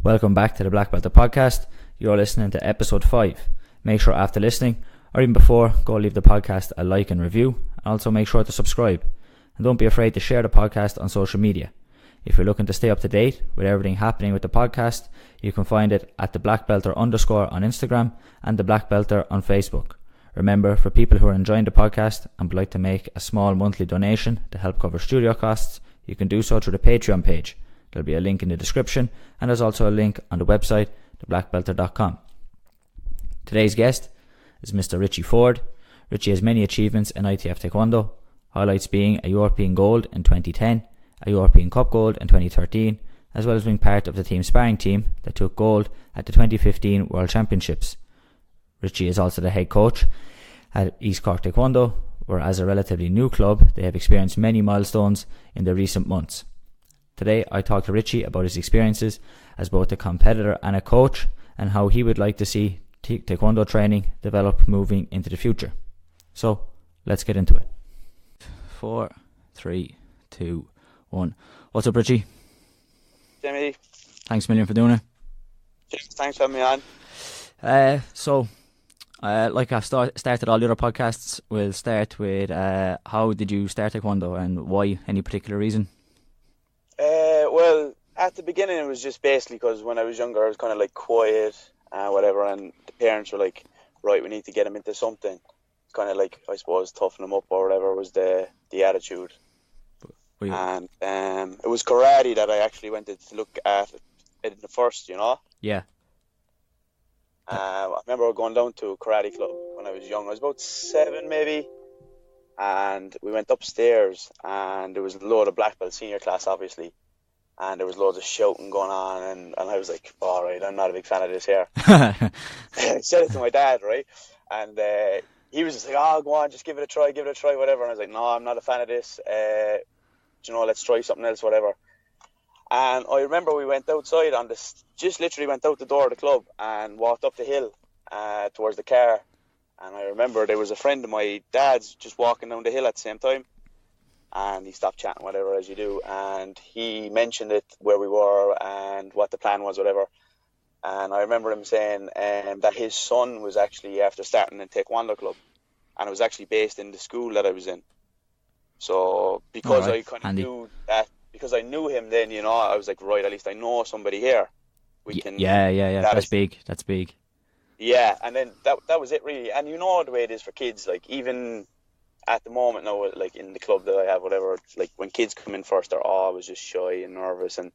Welcome back to the Black Belter podcast. You're listening to episode 5. Make sure after listening, or even before, go leave the podcast a like and review. Also make sure to subscribe. And don't be afraid to share the podcast on social media. If you're looking to stay up to date with everything happening with the podcast, you can find it at the Black Belter _ on Instagram and the Black Belter on Facebook. Remember, for people who are enjoying the podcast and would like to make a small monthly donation to help cover studio costs, you can do so through the Patreon page. There'll be a link in the description, and there's also a link on the website, theblackbelter.com. Today's guest is Mr. Richie Forde. Richie has many achievements in ITF Taekwondo, highlights being a European gold in 2010, a European Cup gold in 2013, as well as being part of the team sparring team that took gold at the 2015 World Championships. Richie is also the head coach at East Cork Taekwon-Do, where as a relatively new club, they have experienced many milestones in the recent months. Today, I talked to Richie about his experiences as both a competitor and a coach, and how he would like to see Taekwondo training develop moving into the future. So, let's get into it. 4, 3, 2, 1. What's up, Richie? Jimmy. Thanks a million for doing it. Thanks for having me on. Like I've started all the other podcasts, we'll start with how did you start Taekwondo and why? Any particular reason? Well, at the beginning it was just basically because when I was younger I was kind of like quiet and whatever, and the parents were like, right, we need to get him into something. Kind of like, I suppose, toughen him up or whatever was the attitude. And it was karate that I actually went to look at in the first, you know? Yeah. I remember going down to a karate club when I was young. I was about 7 maybe, and we went upstairs and there was a load of black belt senior class obviously, and there was loads of shouting going on, and I was like, alright, I'm not a big fan of this here. I said it to my dad, right? And he was just like, oh, go on, just give it a try, whatever. And I was like, no, I'm not a fan of this. Let's try something else, whatever. And I remember we went outside on this, just literally went out the door of the club and walked up the hill towards the car. And I remember there was a friend of my dad's just walking down the hill at the same time. And he stopped chatting, whatever, as you do. And he mentioned it, where we were and what the plan was, whatever. And I remember him saying that his son was actually after starting a Taekwondo club. And it was actually based in the school that I was in. So because I kind of knew that, because I knew him then, you know, I was like, right, at least I know somebody here. Yeah. That's big. Yeah, and then that was it really. And you know the way it is for kids, like even at the moment now, like in the club that I have, whatever, like when kids come in first, they're always just shy and nervous, and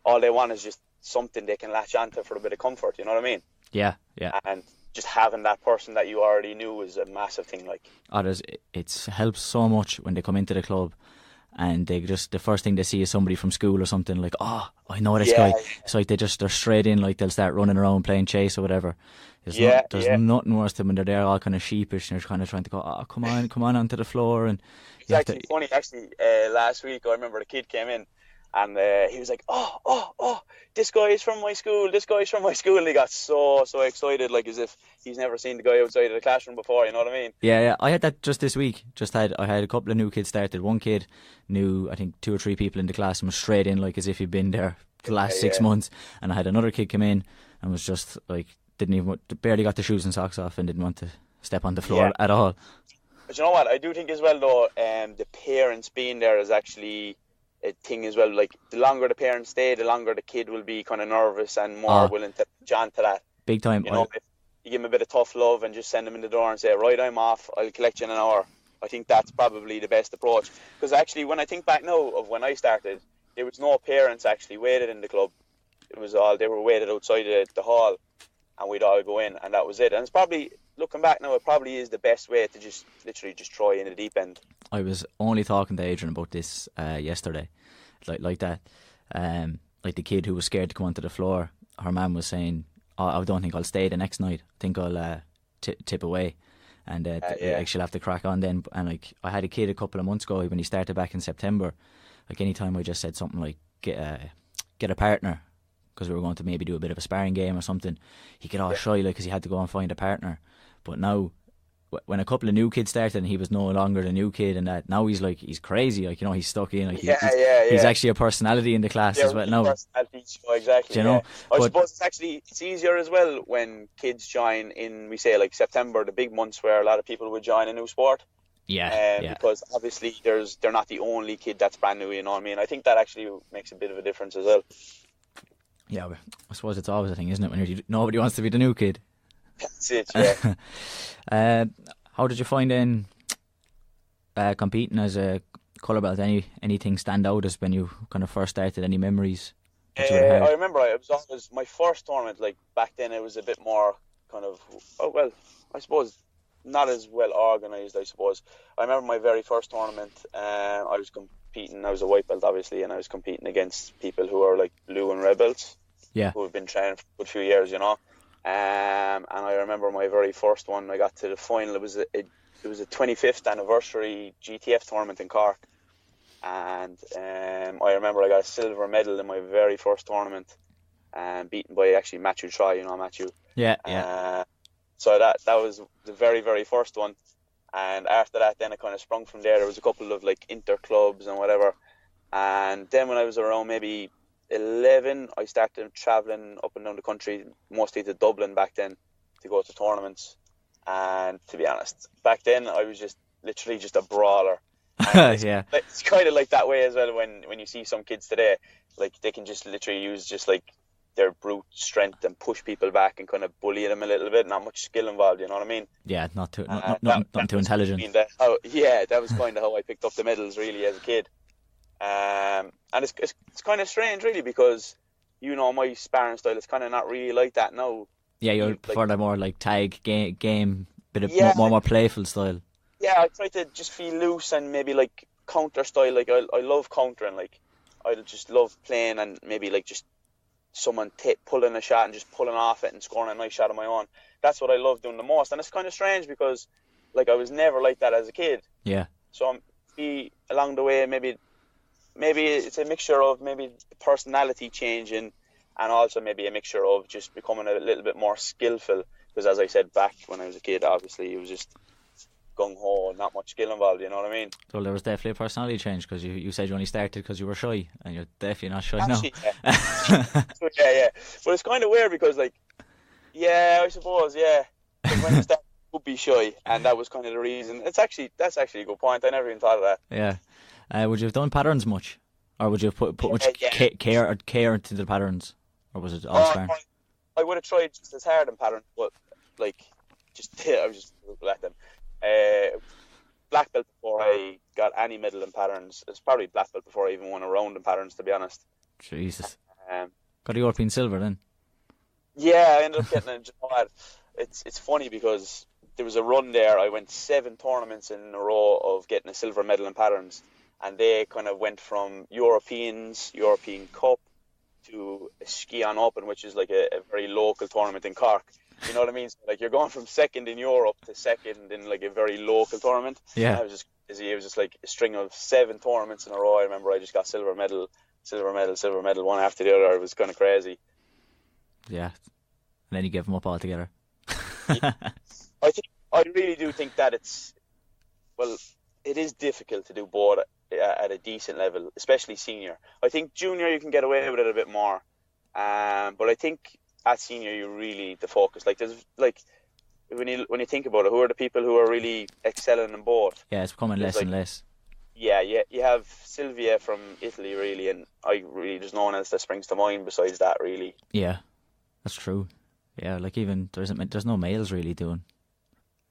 all they want is just something they can latch onto for a bit of comfort, you know what I mean? Yeah. And just having that person that you already knew is a massive thing, like. It helps so much when they come into the club and they just, the first thing they see is somebody from school or something, like, oh, I know this guy. It's like they're straight in, like they'll start running around playing chase or whatever. There's nothing worse than when they're there all kind of sheepish and they're kind of trying to go, oh, come on onto the floor. And it's actually funny, last week I remember the kid came in and he was like, oh, this guy is from my school, and he got so excited, like as if he's never seen the guy outside of the classroom before, you know what I mean? Yeah, I had that just this week. I had a couple of new kids started. One kid knew, I think, 2 or 3 people in the class and was straight in, like as if he'd been there the last 6 months. And I had another kid come in and was just like, barely got the shoes and socks off and didn't want to step on the floor at all. But you know what, I do think as well though, the parents being there is actually a thing as well. Like the longer the parents stay, the longer the kid will be kind of nervous and more willing to jump to that. Big time. You know, if you give him a bit of tough love and just send him in the door and say, right, I'm off, I'll collect you in an hour. I think that's probably the best approach. Because actually, when I think back now of when I started, there was no parents actually waited in the club. It was all, they were waited outside the hall and we'd all go in and that was it. And it's probably, looking back now, it probably is the best way to just literally just try in the deep end. I was only talking to Adrian about this yesterday, like that. Like the kid who was scared to come onto the floor, her mum was saying, oh, I don't think I'll stay the next night. I think I'll tip away. And like she'll have to crack on then. And like I had a kid a couple of months ago when he started back in September. Like anytime I just said something like get a partner, because we were going to maybe do a bit of a sparring game or something, he'd get all shy, like, because he had to go and find a partner. But now when a couple of new kids started and he was no longer the new kid, and that now he's crazy, like, you know, he's stuck in, like, he's actually a personality in the class as well now. Personality, exactly. You know, I suppose it's easier as well when kids join in, we say, like September, the big months where a lot of people would join a new sport. Because obviously they're not the only kid that's brand new, you know what I mean? I think that actually makes a bit of a difference as well. Yeah, but I suppose it's always a thing, isn't it? When nobody wants to be the new kid. That's it, yeah. How did you find then competing as a colour belt? Anything stand out as when you kind of first started? Any memories? I remember it was my first tournament. Like back then, it was a bit more kind of I suppose not as well organised. I suppose I remember my very first tournament. I was competing. I was a white belt, obviously, and I was competing against people who are like blue and red belts. Yeah. Who have been training for a good few years, you know. And I remember my very first one. I got to the final. It was a 25th anniversary GTF tournament in Cork, and I remember I got a silver medal in my very first tournament, and beaten by actually Matthew Troy. You know Matthew. Yeah. So that was the very, very first one, and after that, then it kind of sprung from there. There was a couple of like inter clubs and whatever, and then when I was around maybe 11, I started travelling up and down the country, mostly to Dublin back then, to go to tournaments. And to be honest, back then I was just literally just a brawler. Yeah. It's kind of like that way as well when you see some kids today, like they can just literally use just like their brute strength and push people back and kind of bully them a little bit. Not much skill involved, you know what I mean? Yeah, not too intelligent. That was kind of how I picked up the medals really as a kid. And it's kind of strange really, because you know my sparring style is kind of not really like that now. Yeah, you prefer the more like tag game, bit of more playful style. Yeah, I try to just feel loose and maybe like counter style. Like I love countering. Like I just love playing and maybe like just someone pulling a shot and just pulling off it and scoring a nice shot of my own. That's what I love doing the most. And it's kind of strange because like I was never like that as a kid. Yeah. So along the way maybe it's a mixture of maybe the personality changing and also maybe a mixture of just becoming a little bit more skillful, because as I said back when I was a kid, obviously it was just gung-ho, not much skill involved, you know what I mean? Well, there was definitely a personality change, because you said you only started because you were shy, and you're definitely not shy now. Yeah. But it's kind of weird because like, I suppose, when I started I would be shy, and that was kind of the reason. That's actually a good point. I never even thought of that. Yeah. Would you have done patterns much? Or would you have put much care into the patterns? Or was it all sparring? I would have tried just as hard in patterns, but like, I was just let them. Black belt before I got any medal in patterns. It's probably black belt before I even won a round in patterns, to be honest. Jesus. Got a European silver then? Yeah, I ended up getting it. You know what? It's funny because there was a run there. I went 7 tournaments in a row of getting a silver medal in patterns, and they kind of went from European Cup to a Ski On Open, which is like a very local tournament in Cork. You know what I mean? So like you're going from second in Europe to second in like a very local tournament. Yeah. It was just like a string of 7 tournaments in a row. I remember I just got silver medal, one after the other. It was kind of crazy. Yeah. And then you give them up altogether. Yeah. I really do think that it is difficult to do both at a decent level, especially senior. I think junior you can get away with it a bit more, but I think at senior you really the focus. Like there's like when you think about it, who are the people who are really excelling in both? Yeah, it's becoming less and less. Yeah, you have Sylvia from Italy really, and there's no one else that springs to mind besides that really. Yeah, that's true. Yeah, like even there's no males really doing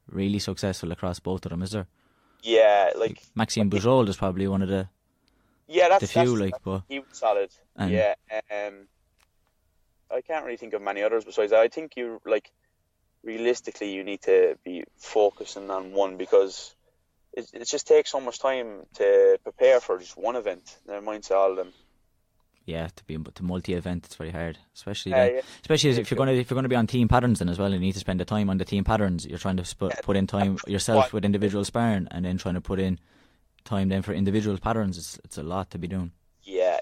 really successful across both of them, is there? Yeah, like Maxime Boujol is probably one of the few. But he was solid. Yeah, I can't really think of many others besides that. I think you like realistically you need to be focusing on one, because it just takes so much time to prepare for just one event. Never mind all of them. Yeah, to multi-event, it's very hard, especially if you're going to be on team patterns then as well. You need to spend the time on the team patterns. You're trying to put in time yourself with individual sparring, and then trying to put in time then for individual patterns. It's a lot to be doing. Yeah.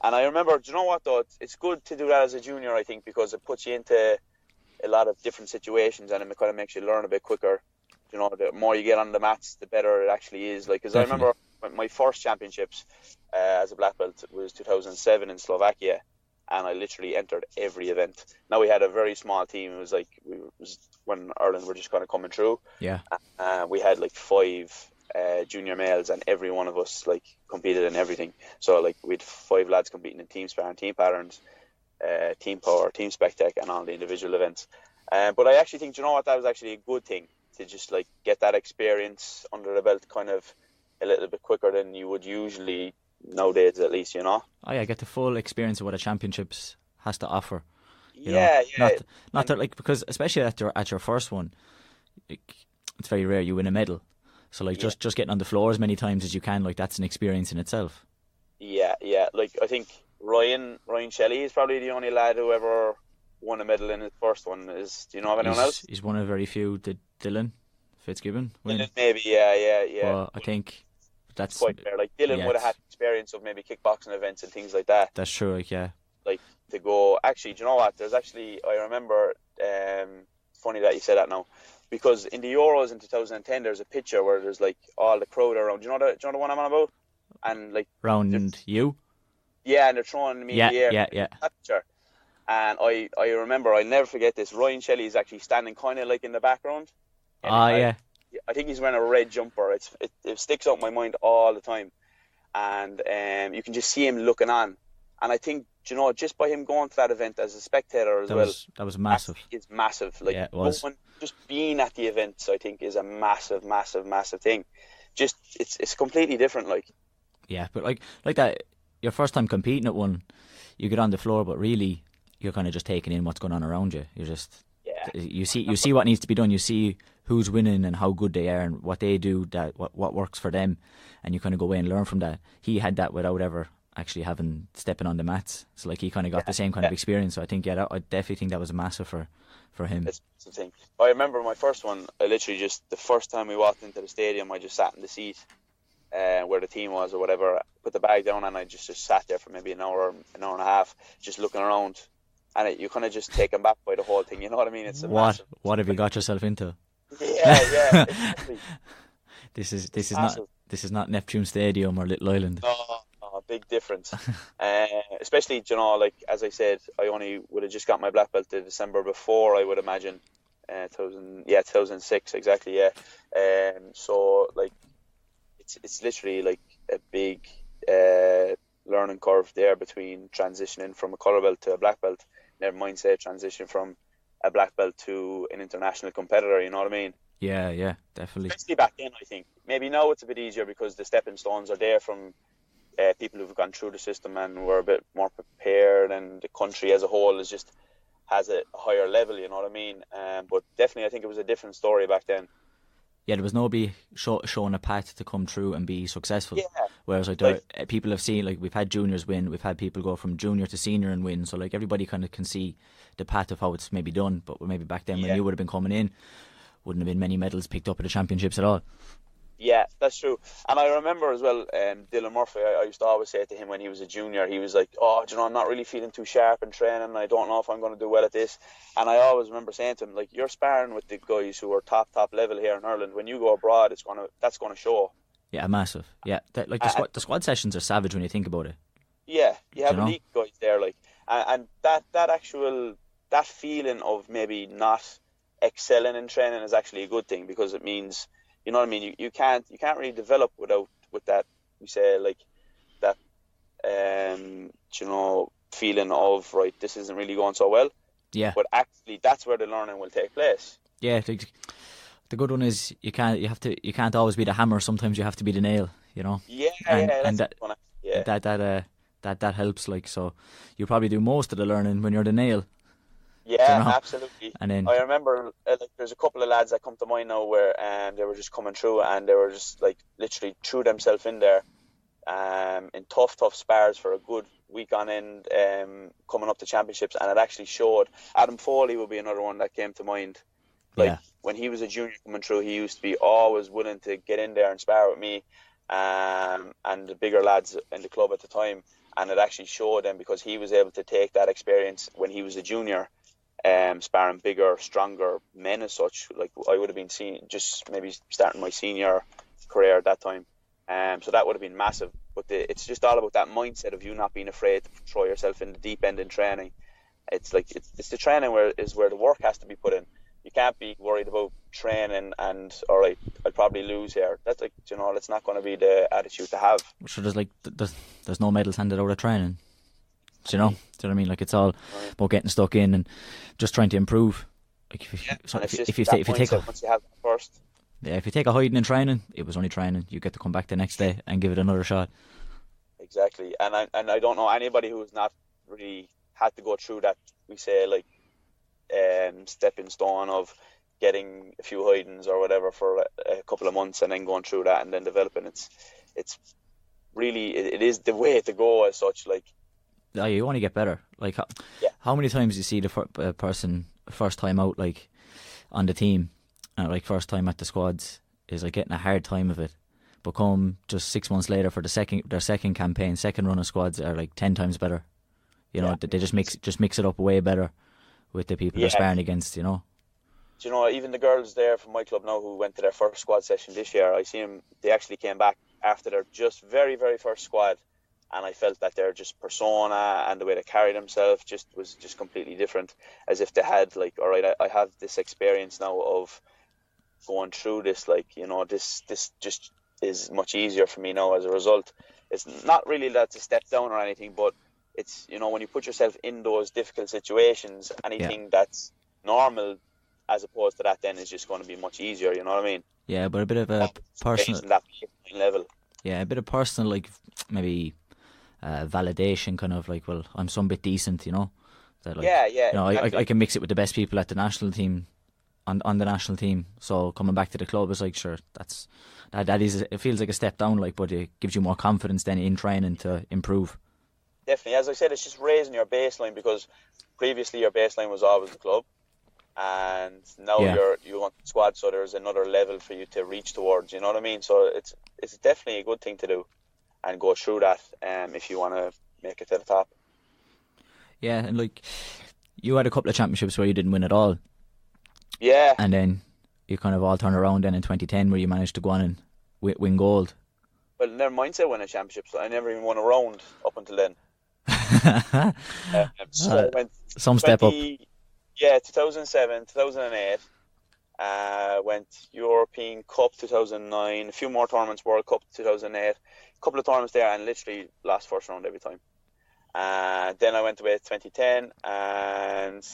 And I remember, do you know what though? It's good to do that as a junior, I think, because it puts you into a lot of different situations, and it kind of makes you learn a bit quicker you know, the more you get on the mats, the better it actually is. Like, because I remember my first championships as a black belt was 2007 in Slovakia, and I literally entered every event. Now, we had a very small team. It was like when Ireland were just kind of coming through. Yeah. We had like 5 junior males, and every one of us like competed in everything. So like we had 5 lads competing in team sparring, team patterns, team power, team spec tech, and all the individual events. But I actually think, you know what, that was actually a good thing to just like get that experience under the belt kind of a little bit quicker than you would usually nowadays, at least, you know. Oh yeah, get the full experience of what a championships has to offer. Yeah. Not that, like, because especially at your first one, it's very rare you win a medal. So like just getting on the floor as many times as you can, like that's an experience in itself. Yeah. Like I think Ryan Shelley is probably the only lad who ever won a medal in his first one. Do you know of anyone else? He's one of very few. Did Dylan Fitzgibbon win? Dylan, maybe, yeah. Well, I think that's quite fair. Like Dylan would have had experience of maybe kickboxing events and things like that. That's true, like, yeah. Like to go. Actually, do you know what? I remember. Funny that you said that now, because in the Euros in 2010, there's a picture where there's like all the crowd around. Do you know the one I'm on about? And like round you. Yeah, and they're throwing me in the air. Yeah. That picture. And I remember, I'll never forget this. Ryan Shelley is actually standing kind of like in the background. Yeah. I think he's wearing a red jumper. It sticks out in my mind all the time. And you can just see him looking on. And I think, you know, just by him going to that event as a spectator that was massive. It's massive. Like, yeah, it was. Just being at the events, I think, is a massive, massive, massive thing. Just it's completely different. Like. Yeah, but like that, your first time competing at one, you get on the floor, but really you're kind of just taking in what's going on around you. You're just you see what needs to be done. You see who's winning and how good they are and what they do, that what works for them, and you kind of go away and learn from that. He had that without ever actually stepping on the mats, so like he kind of got the same kind of experience. So I think I definitely think that was massive for him. That's the thing. I remember my first one. I literally just the first time we walked into the stadium, I just sat in the seat where the team was or whatever, put the bag down, and I just sat there for maybe an hour and a half, just looking around. And you kind of just taken back by the whole thing, you know what I mean? It's what have you got yourself into? Yeah. Exactly. This is not Neptune Stadium or Little Island. No, big difference. Especially, you know, like as I said, I only would have just got my black belt the December before, I would imagine. 2006 exactly. Yeah. So like, it's literally like a big learning curve there between transitioning from a colour belt to a black belt. Never mind, say, transition from a black belt to an international competitor, you know what I mean? Yeah, definitely. Especially back then, I think. Maybe now it's a bit easier because the stepping stones are there from people who've gone through the system and were a bit more prepared, and the country as a whole has a higher level, you know what I mean? But definitely I think it was a different story back then. Yeah, there was nobody showing a path to come through and be successful. Yeah. Whereas people have seen, like, we've had juniors win, we've had people go from junior to senior and win. So like everybody kind of can see the path of how it's maybe done. But maybe back then when you would have been coming in, wouldn't have been many medals picked up at the championships at all. Yeah, that's true. And I remember as well, Dylan Murphy, I used to always say to him when he was a junior, he was like, oh, do you know, I'm not really feeling too sharp in training. I don't know if I'm going to do well at this. And I always remember saying to him, like, you're sparring with the guys who are top level here in Ireland. When you go abroad, that's going to show. Yeah, massive. Yeah, the squad sessions are savage when you think about it. Yeah, you have elite guys there, like, and that feeling of maybe not excelling in training is actually a good thing, because it means, you know what I mean, you can't really develop with that, we say, like, that you know, feeling of, right, this isn't really going so well. Yeah. But actually that's where the learning will take place. Yeah. The good one is you can't always be the hammer, sometimes you have to be the nail, you know. That helps, like, so you probably do most of the learning when you're the nail. Yeah, you know? Absolutely. And then I remember like there's a couple of lads that come to mind now where they were just coming through and they were just like literally threw themselves in there in tough spars for a good week on end, coming up to championships, and it actually showed. Adam Foley would be another one that came to mind. Like when he was a junior coming through, he used to be always willing to get in there and spar with me and the bigger lads in the club at the time, and it actually showed them because he was able to take that experience when he was a junior sparring bigger, stronger men as such. Like I would have been just maybe starting my senior career at that time. So that would have been massive. But it's just all about that mindset of you not being afraid to throw yourself in the deep end in training. It's like it's the training where the work has to be put in. You can't be worried about training and all right, I'll probably lose here. That's like, you know, that's not going to be the attitude to have. So there's no medals handed out of training. Do you know? Do you know what I mean? Like it's all about getting stuck in and just trying to improve. Like if you take a hiding in training, it was only training. You get to come back the next day and give it another shot. Exactly, and I don't know anybody who's not really had to go through that. We say like stepping stone of getting a few hidings or whatever for a couple of months and then going through that and then developing. It's really it is the way to go as such. Like, yeah, you want to get better. Like, how many times you see the person first time out, like on the team, like first time at the squads, is like getting a hard time of it, but come just 6 months later for their second campaign, second run of squads are like 10 times better. You know, they just mix it up way better with the people they're sparring against. You know. Do you know, even the girls there from my club now who went to their first squad session this year, I see them. They actually came back after their just very, very first squad. And I felt that their just persona and the way they carry themselves was completely different, as if they had like, all right, I have this experience now of going through this, like, you know, this just is much easier for me now as a result. It's not really that's a step down or anything, but it's, you know, when you put yourself in those difficult situations, anything that's normal as opposed to that then is just going to be much easier, you know what I mean? Yeah, but a bit of a personal that level. Yeah, a bit of personal, like maybe validation, kind of like, well, I'm some bit decent, you know. That, like, you know, exactly. I can mix it with the best people at the national team, on the national team. So coming back to the club is like, sure, it feels like a step down, like, but it gives you more confidence then in training to improve. Definitely, as I said, it's just raising your baseline, because previously your baseline was always the club, and now you want the squad, so there's another level for you to reach towards. You know what I mean? So it's definitely a good thing to do, and go through that if you want to make it to the top. Yeah, and like you had a couple of championships where you didn't win at all. Yeah. And then you kind of all turned around then in 2010 where you managed to go on and win gold. Well, never mind say win a championship. So I never even won a round up until then. So I went some step up. Yeah, 2007, 2008. Went European Cup 2009, a few more tournaments, World Cup 2008, a couple of tournaments there, and literally lost first round every time. Then I went away 2010, and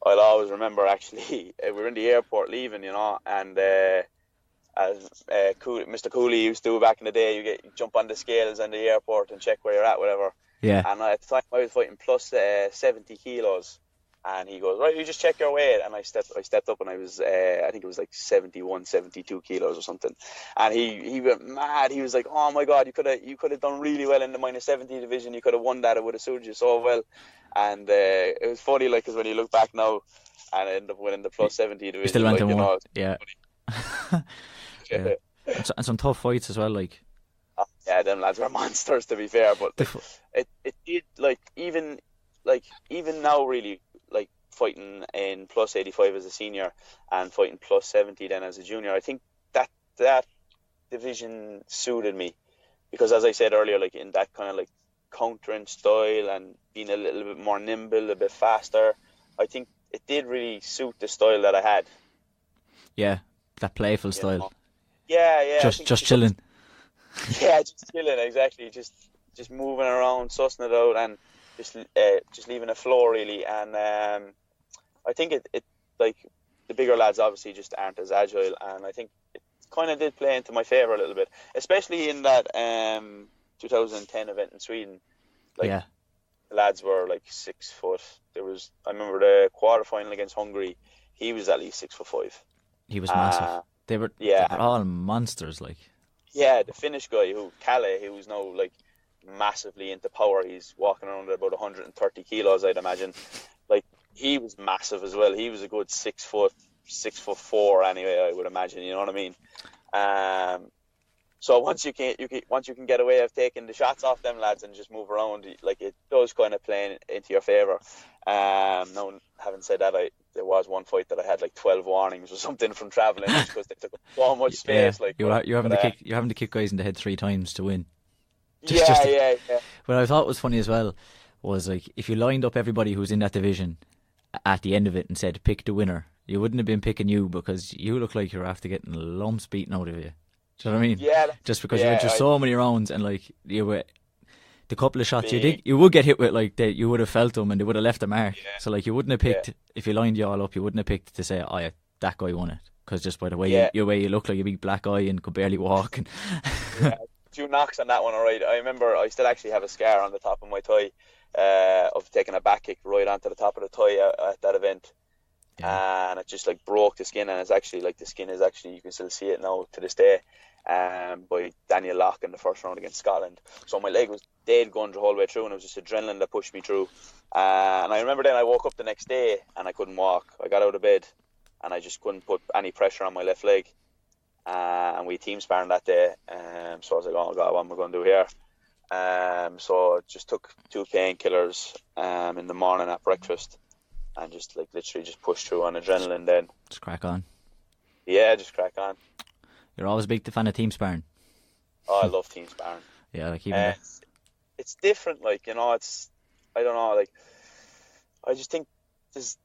I'll always remember, actually, we were in the airport leaving, you know, and as Mr. Cooley used to do back in the day, you jump on the scales in the airport and check where you're at, whatever. Yeah. And at the time I was fighting plus 70 kilos. And he goes, right, you just check your weight. And I stepped up, and I was, I think it was like 71, 72 kilos or something. And he went mad. He was like, oh my God, you could have done really well in the minus 70 division. You could have won that. It would have suited you so well. And it was funny, like, because when you look back now and end up winning the plus 70 division, you still went like, to more. Know, yeah. Yeah. And some tough fights as well, like. Yeah, them lads were monsters, to be fair. But it did, like, even now, really, like, fighting in plus 85 as a senior and fighting plus 70 then as a junior, I think that division suited me, because as I said earlier, like, in that kind of like countering style and being a little bit more nimble, a bit faster, I think it did really suit the style that I had. Yeah, that playful style. Know? Yeah. Just chilling. Yeah, just chilling, exactly. Just moving around, sussing it out, and just leaving it flow, really. And I think it like, the bigger lads obviously just aren't as agile, and I think it kind of did play into my favour a little bit, especially in that 2010 event in Sweden. Like, the lads were like 6 foot. I remember the quarterfinal against Hungary. He was at least 6'5". He was massive. They were all monsters, like. Yeah, the Finnish guy, Kalle, who's now like massively into power. He's walking around at about 130 kilos, I'd imagine. Like, he was massive as well. He was a good 6'4" anyway, I would imagine. You know what I mean? So once you can get away of taking the shots off them lads and just move around, like it does kind of play into your favour. Now, having said that, there was one fight that I had like 12 warnings or something from travelling just because they took up so much space. Yeah, Like you're having to kick guys in the head 3 times to win. Yeah. What I thought was funny as well was like if you lined up everybody who's in that division at the end of it and said pick the winner, you wouldn't have been picking you because you look like you're after getting lumps beaten out of you. Do you know what I mean? Yeah. Just because you went through so many rounds and like you were the couple of shots you would get hit with, like you would have felt them and they would have left a mark. Yeah. So like you wouldn't have picked if you lined you all up, you wouldn't have picked to say, oh yeah, that guy won it, because just by the way you look like a big black eye and could barely walk. And yeah, 2 knocks on that one, alright. I remember I still actually have a scar on the top of my thigh of taking a back kick right onto the top of the thigh at that event. Yeah. And it just like broke the skin, and it's actually like the skin is actually, you can still see it now to this day, by Daniel Locke in the first round against Scotland. So my leg was dead going the whole way through, and it was just adrenaline that pushed me through. And I remember then I woke up the next day and I couldn't walk. I got out of bed and I just couldn't put any pressure on my left leg. And we team sparring that day. So I was like, oh God, what am I going to do here? So I just took 2 painkillers in the morning at breakfast, and just like literally just pushed through on adrenaline then. Just crack on. Yeah, just crack on. You're always a big fan of team sparring. Oh, I love team sparring. Yeah, like even it's different, like, you know, it's, I don't know, like, I just think there's,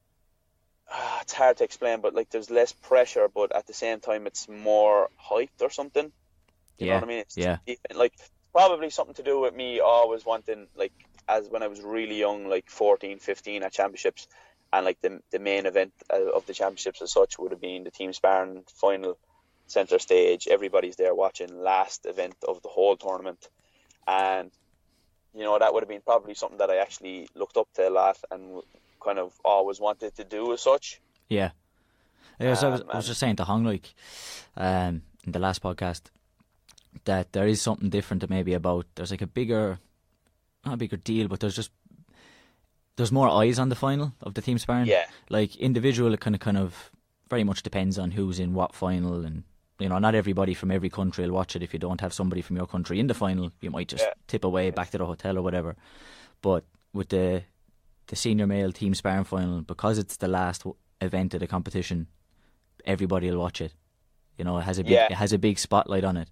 it's hard to explain, but like there's less pressure, but at the same time it's more hyped or something. You know what I mean? It's like probably something to do with me always wanting, like, as when I was really young, like 14, 15 at championships, and like the main event of the championships as such would have been the team sparring final, center stage. Everybody's there watching, last event of the whole tournament, and you know that would have been probably something that I actually looked up to a lot and kind of always wanted to do as such. Yeah. So I was just saying to Hong, like, in the last podcast, that there is something different maybe about, there's like not a bigger deal, but there's more eyes on the final of the team sparring. Yeah. Like individual, it kind of very much depends on who's in what final, and you know, not everybody from every country will watch it. If you don't have somebody from your country in the final, you might just tip away back to the hotel or whatever. But with the senior male team sparring final, because it's the last event of the competition, everybody will watch it. You know, it has a big spotlight on it.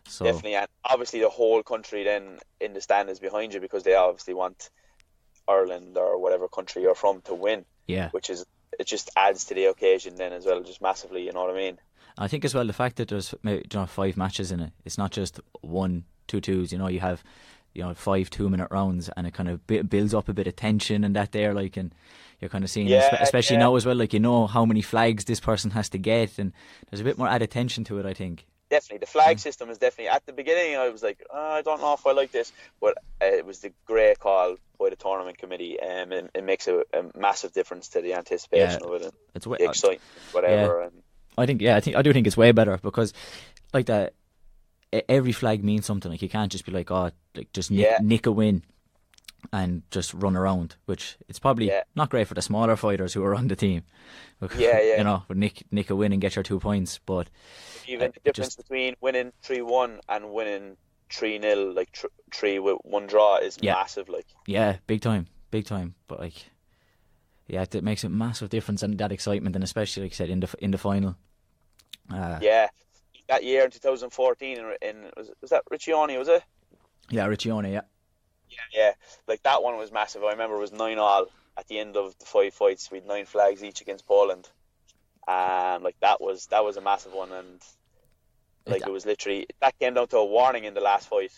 So definitely, and obviously the whole country then in the stand is behind you, because they obviously want Ireland or whatever country you're from to win. Yeah, which is, it just adds to the occasion then as well, just massively. You know what I mean? I think as well the fact that there's 5 matches in it. It's not just 1 2-2s. You know, you have 5 2-minute rounds, and it kind of builds up a bit of tension and that there, like, and you're kind of seeing, especially now as well, like, you know how many flags this person has to get, and there's a bit more added tension to it, I think. Definitely, the flag system is definitely, at the beginning I was like, I don't know if I like this, but it was the great call by the tournament committee, and it makes a massive difference to the anticipation of it, and the excitement, whatever. And I do think it's way better, because like that, every flag means something. Like, you can't just be like, just nick a win and just run around, which it's probably not great for the smaller fighters who are on the team. You know, nick a win and get your 2 points. But even the difference between winning 3-1 and winning 3-0, like 3 with 1 draw, is massive. Like, big time. But like, it makes a massive difference, and that excitement, and especially like I said in the final. That year in 2014, was that Riccione, was it? Yeah, Riccione, yeah. Like, that one was massive. I remember it was 9-9 at the end of the 5 fights. We had 9 flags each against Poland, and like that was a massive one. And like, it was literally, that came down to a warning in the last fight.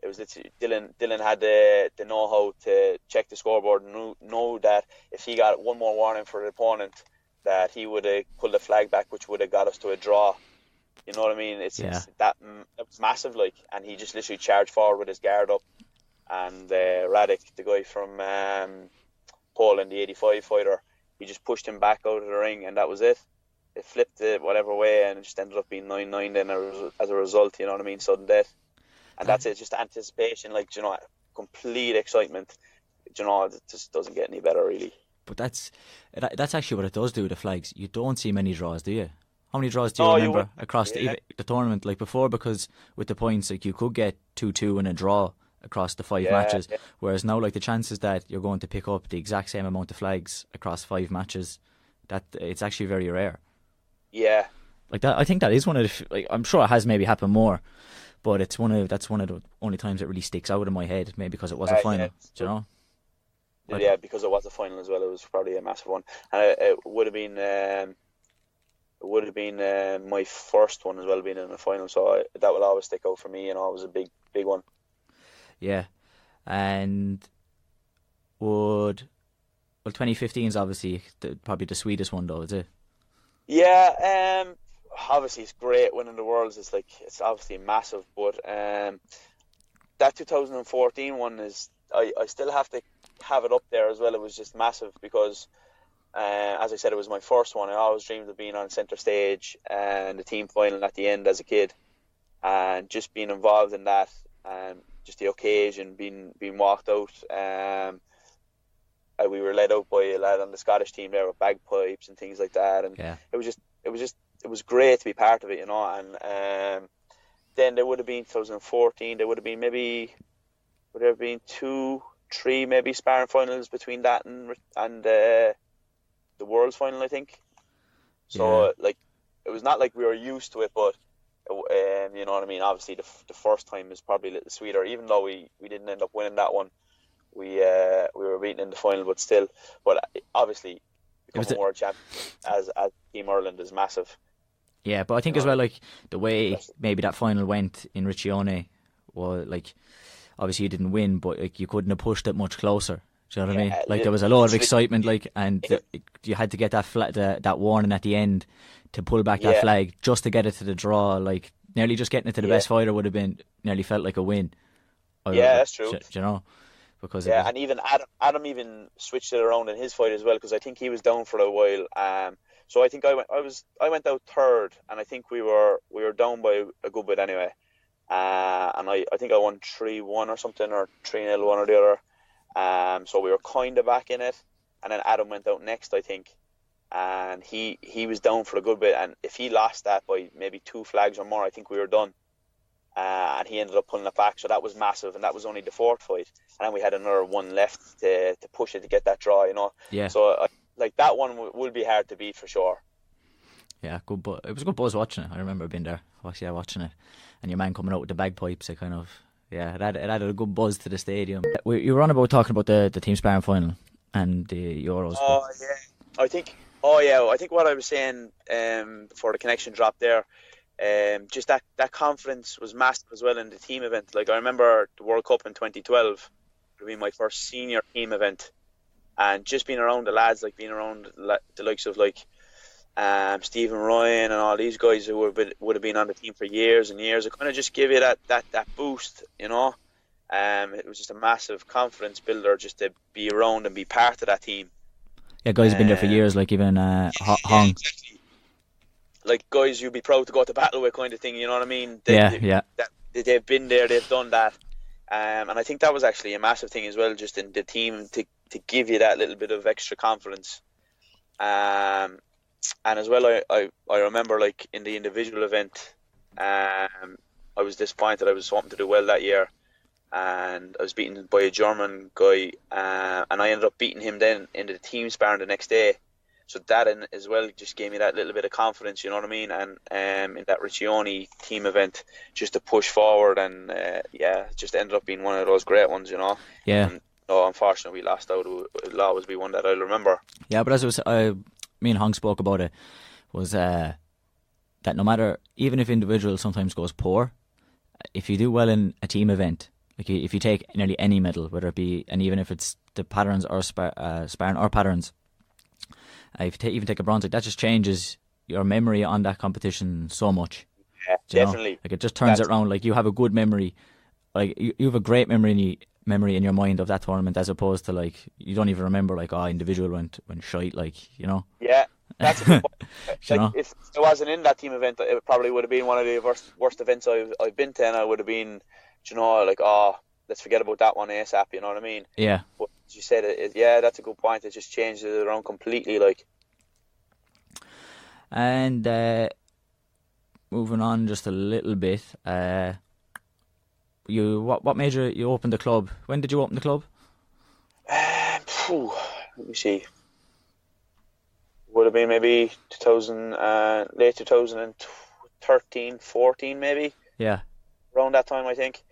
It was literally Dylan had the know-how to check the scoreboard and know that if he got one more warning for the opponent, that he would have pulled the flag back, which would have got us to a draw. You know what I mean? It was massive, like, and he just literally charged forward with his guard up, and Radek, the guy from Poland, the 85 fighter, he just pushed him back out of the ring, and that was it. It flipped it whatever way, and it just ended up being 9-9 then as a result. You know what I mean? Sudden death, and that's it. Just anticipation, like, you know, complete excitement. You know, it just doesn't get any better, really. But that's actually what it does do, the flags. You don't see many draws, do you? How many draws do you Oh, remember across yeah. the tournament? Like before, because with the points, like you could get 2-2 in a draw across the 5 matches, whereas now, like the chances that you're going to pick up the exact same amount of flags across 5 matches, that it's actually very rare. Yeah. Like that, I think that is one of the. Like, I'm sure it has maybe happened more, but that's one of the only times it really sticks out in my head. Maybe because it was a final, do you know. Yeah, because it was a final as well. It was probably a massive one, and it would have been. It would have been my first one as well, being in the final. So that will always stick out for me. You know, it was a big one. Yeah, and well, 2015 is obviously probably the sweetest one, though, is it? Yeah, obviously it's great winning the Worlds. It's obviously massive, but that 2014 one is I still have to have it up there as well. It was just massive because, as I said, it was my first one. I always dreamed of being on centre stage and the team final at the end as a kid, and just being involved in that, and just the occasion, being walked out. We were led out by a lad on the Scottish team there with bagpipes and things like that, and it was great to be part of it, you know. And then there would have been 2014. There would have been 2-3 maybe sparring finals between that and the World's final, I think. So like, it was not like we were used to it, but you know what I mean. Obviously, the first time is probably a little sweeter, even though we didn't end up winning that one. We were beaten in the final, but still. But obviously, becoming world champion as Team Ireland is massive. Yeah, but I think as well, like the way maybe that final went in Richie Forde, well, like obviously you didn't win, but like you couldn't have pushed it much closer. Do you know what I mean? Like there was a lot of excitement, like, and you had to get that warning at the end to pull back that flag just to get it to the draw. Like nearly just getting it to the best fighter would have been nearly felt like a win. That's true. Do you know? Because and even Adam even switched it around in his fight as well, because I think he was down for a while. So I think I went out third, and I think we were down by a good bit anyway. And I think I won 3-1 or something, or 3-0, one or the other. So we were kind of back in it, and then Adam went out next, I think, and he was down for a good bit. And if he lost that by maybe 2 flags or more, I think we were done. And he ended up pulling it back, so that was massive, and that was only the 4th fight, and then we had another one left to push it to get that draw, you know. Yeah. So like that one will be hard to beat for sure. Yeah, good. It was a good buzz watching it. I remember being there, watching it, and your man coming out with the bagpipes. It kind of it added a good buzz to the stadium. You were on about talking about the team sparring final and the Euros. Oh yeah, I think what I was saying before the connection dropped there. Just that confidence was massive as well in the team event. Like I remember the World Cup in 2012 would be my first senior team event, and just being around the lads, like being around the likes of like Stephen Ryan and all these guys who would have been on the team for years and years. It kind of just give you that boost, you know. It was just a massive confidence builder just to be around and be part of that team. Yeah, guys have been there for years, like even Hong. Exactly. Like guys you'd be proud to go to battle with, kind of thing, you know what I mean? They've been there, they've done that, and I think that was actually a massive thing as well, just in the team to give you that little bit of extra confidence. And as well, I remember like in the individual event, I was disappointed. I was hoping to do well that year, and I was beaten by a German guy, and I ended up beating him then in the team sparring the next day. So that as well just gave me that little bit of confidence, you know what I mean? And in that Richie Forde team event, just to push forward, and it just ended up being one of those great ones, you know. Yeah. And, unfortunately, we lost out. It'll always be one that I'll remember. Yeah, but as it was, me and Hong spoke about it, was that no matter, even if individual sometimes goes poor, if you do well in a team event, like if you take nearly any medal, whether it be, and even if it's the patterns or sparring or patterns, if you even take a bronze, like that just changes your memory on that competition so much. Yeah, definitely. Like it just turns it around. Like you have a good memory, like you have a great memory in your mind of that tournament, as opposed to like you don't even remember like individual went shite, like, you know. Yeah, that's a good point. You know? If I wasn't in that team event, it probably would have been one of the worst events I've been to, and I would have been, you know, like, let's forget about that one ASAP, you know what I mean? Yeah. But as you said, that's a good point. It just changes it around completely, like. And moving on just a little bit. What made you open the club? When did you open the club? Let me see. Would have been maybe 2000, late 2013, 14 maybe. Yeah. Around that time, I think.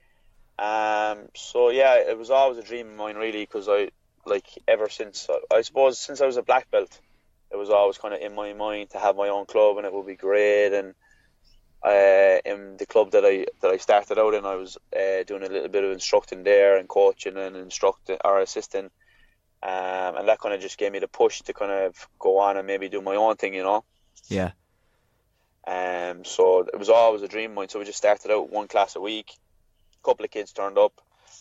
So yeah, it was always a dream of mine, really, because ever since I suppose since I was a black belt, it was always kind of in my mind to have my own club, and it would be great. And in the club that I started out in, I was doing a little bit of instructing there and coaching and instructing or assisting, and that kind of just gave me the push to kind of go on and maybe do my own thing, Yeah. So it was always a dream of mine. So we just started out one class a week. A couple of kids turned up,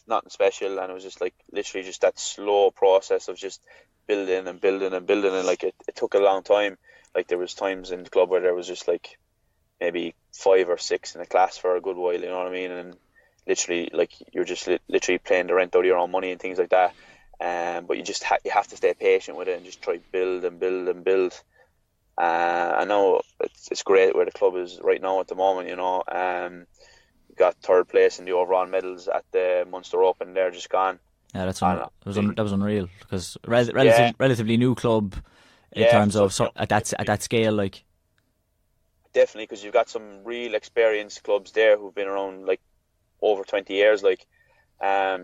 nothing special, and it was just like literally just that slow process of just building and building and building, and like it took a long time. Like there was times in the club where there was just like maybe 5 or 6 in a class for a good while, you know what I mean? And literally like you're just literally paying the rent out of your own money and things like that. But you just you have to stay patient with it and just try build and build and build. I know it's great where the club is right now at the moment, We got 3rd place in the overall medals at the Munster Open. They're just gone. Yeah, that was unreal, because relatively new club in terms of at that scale, like. Definitely, because you've got some real experienced clubs there who've been around like over 20 years, like.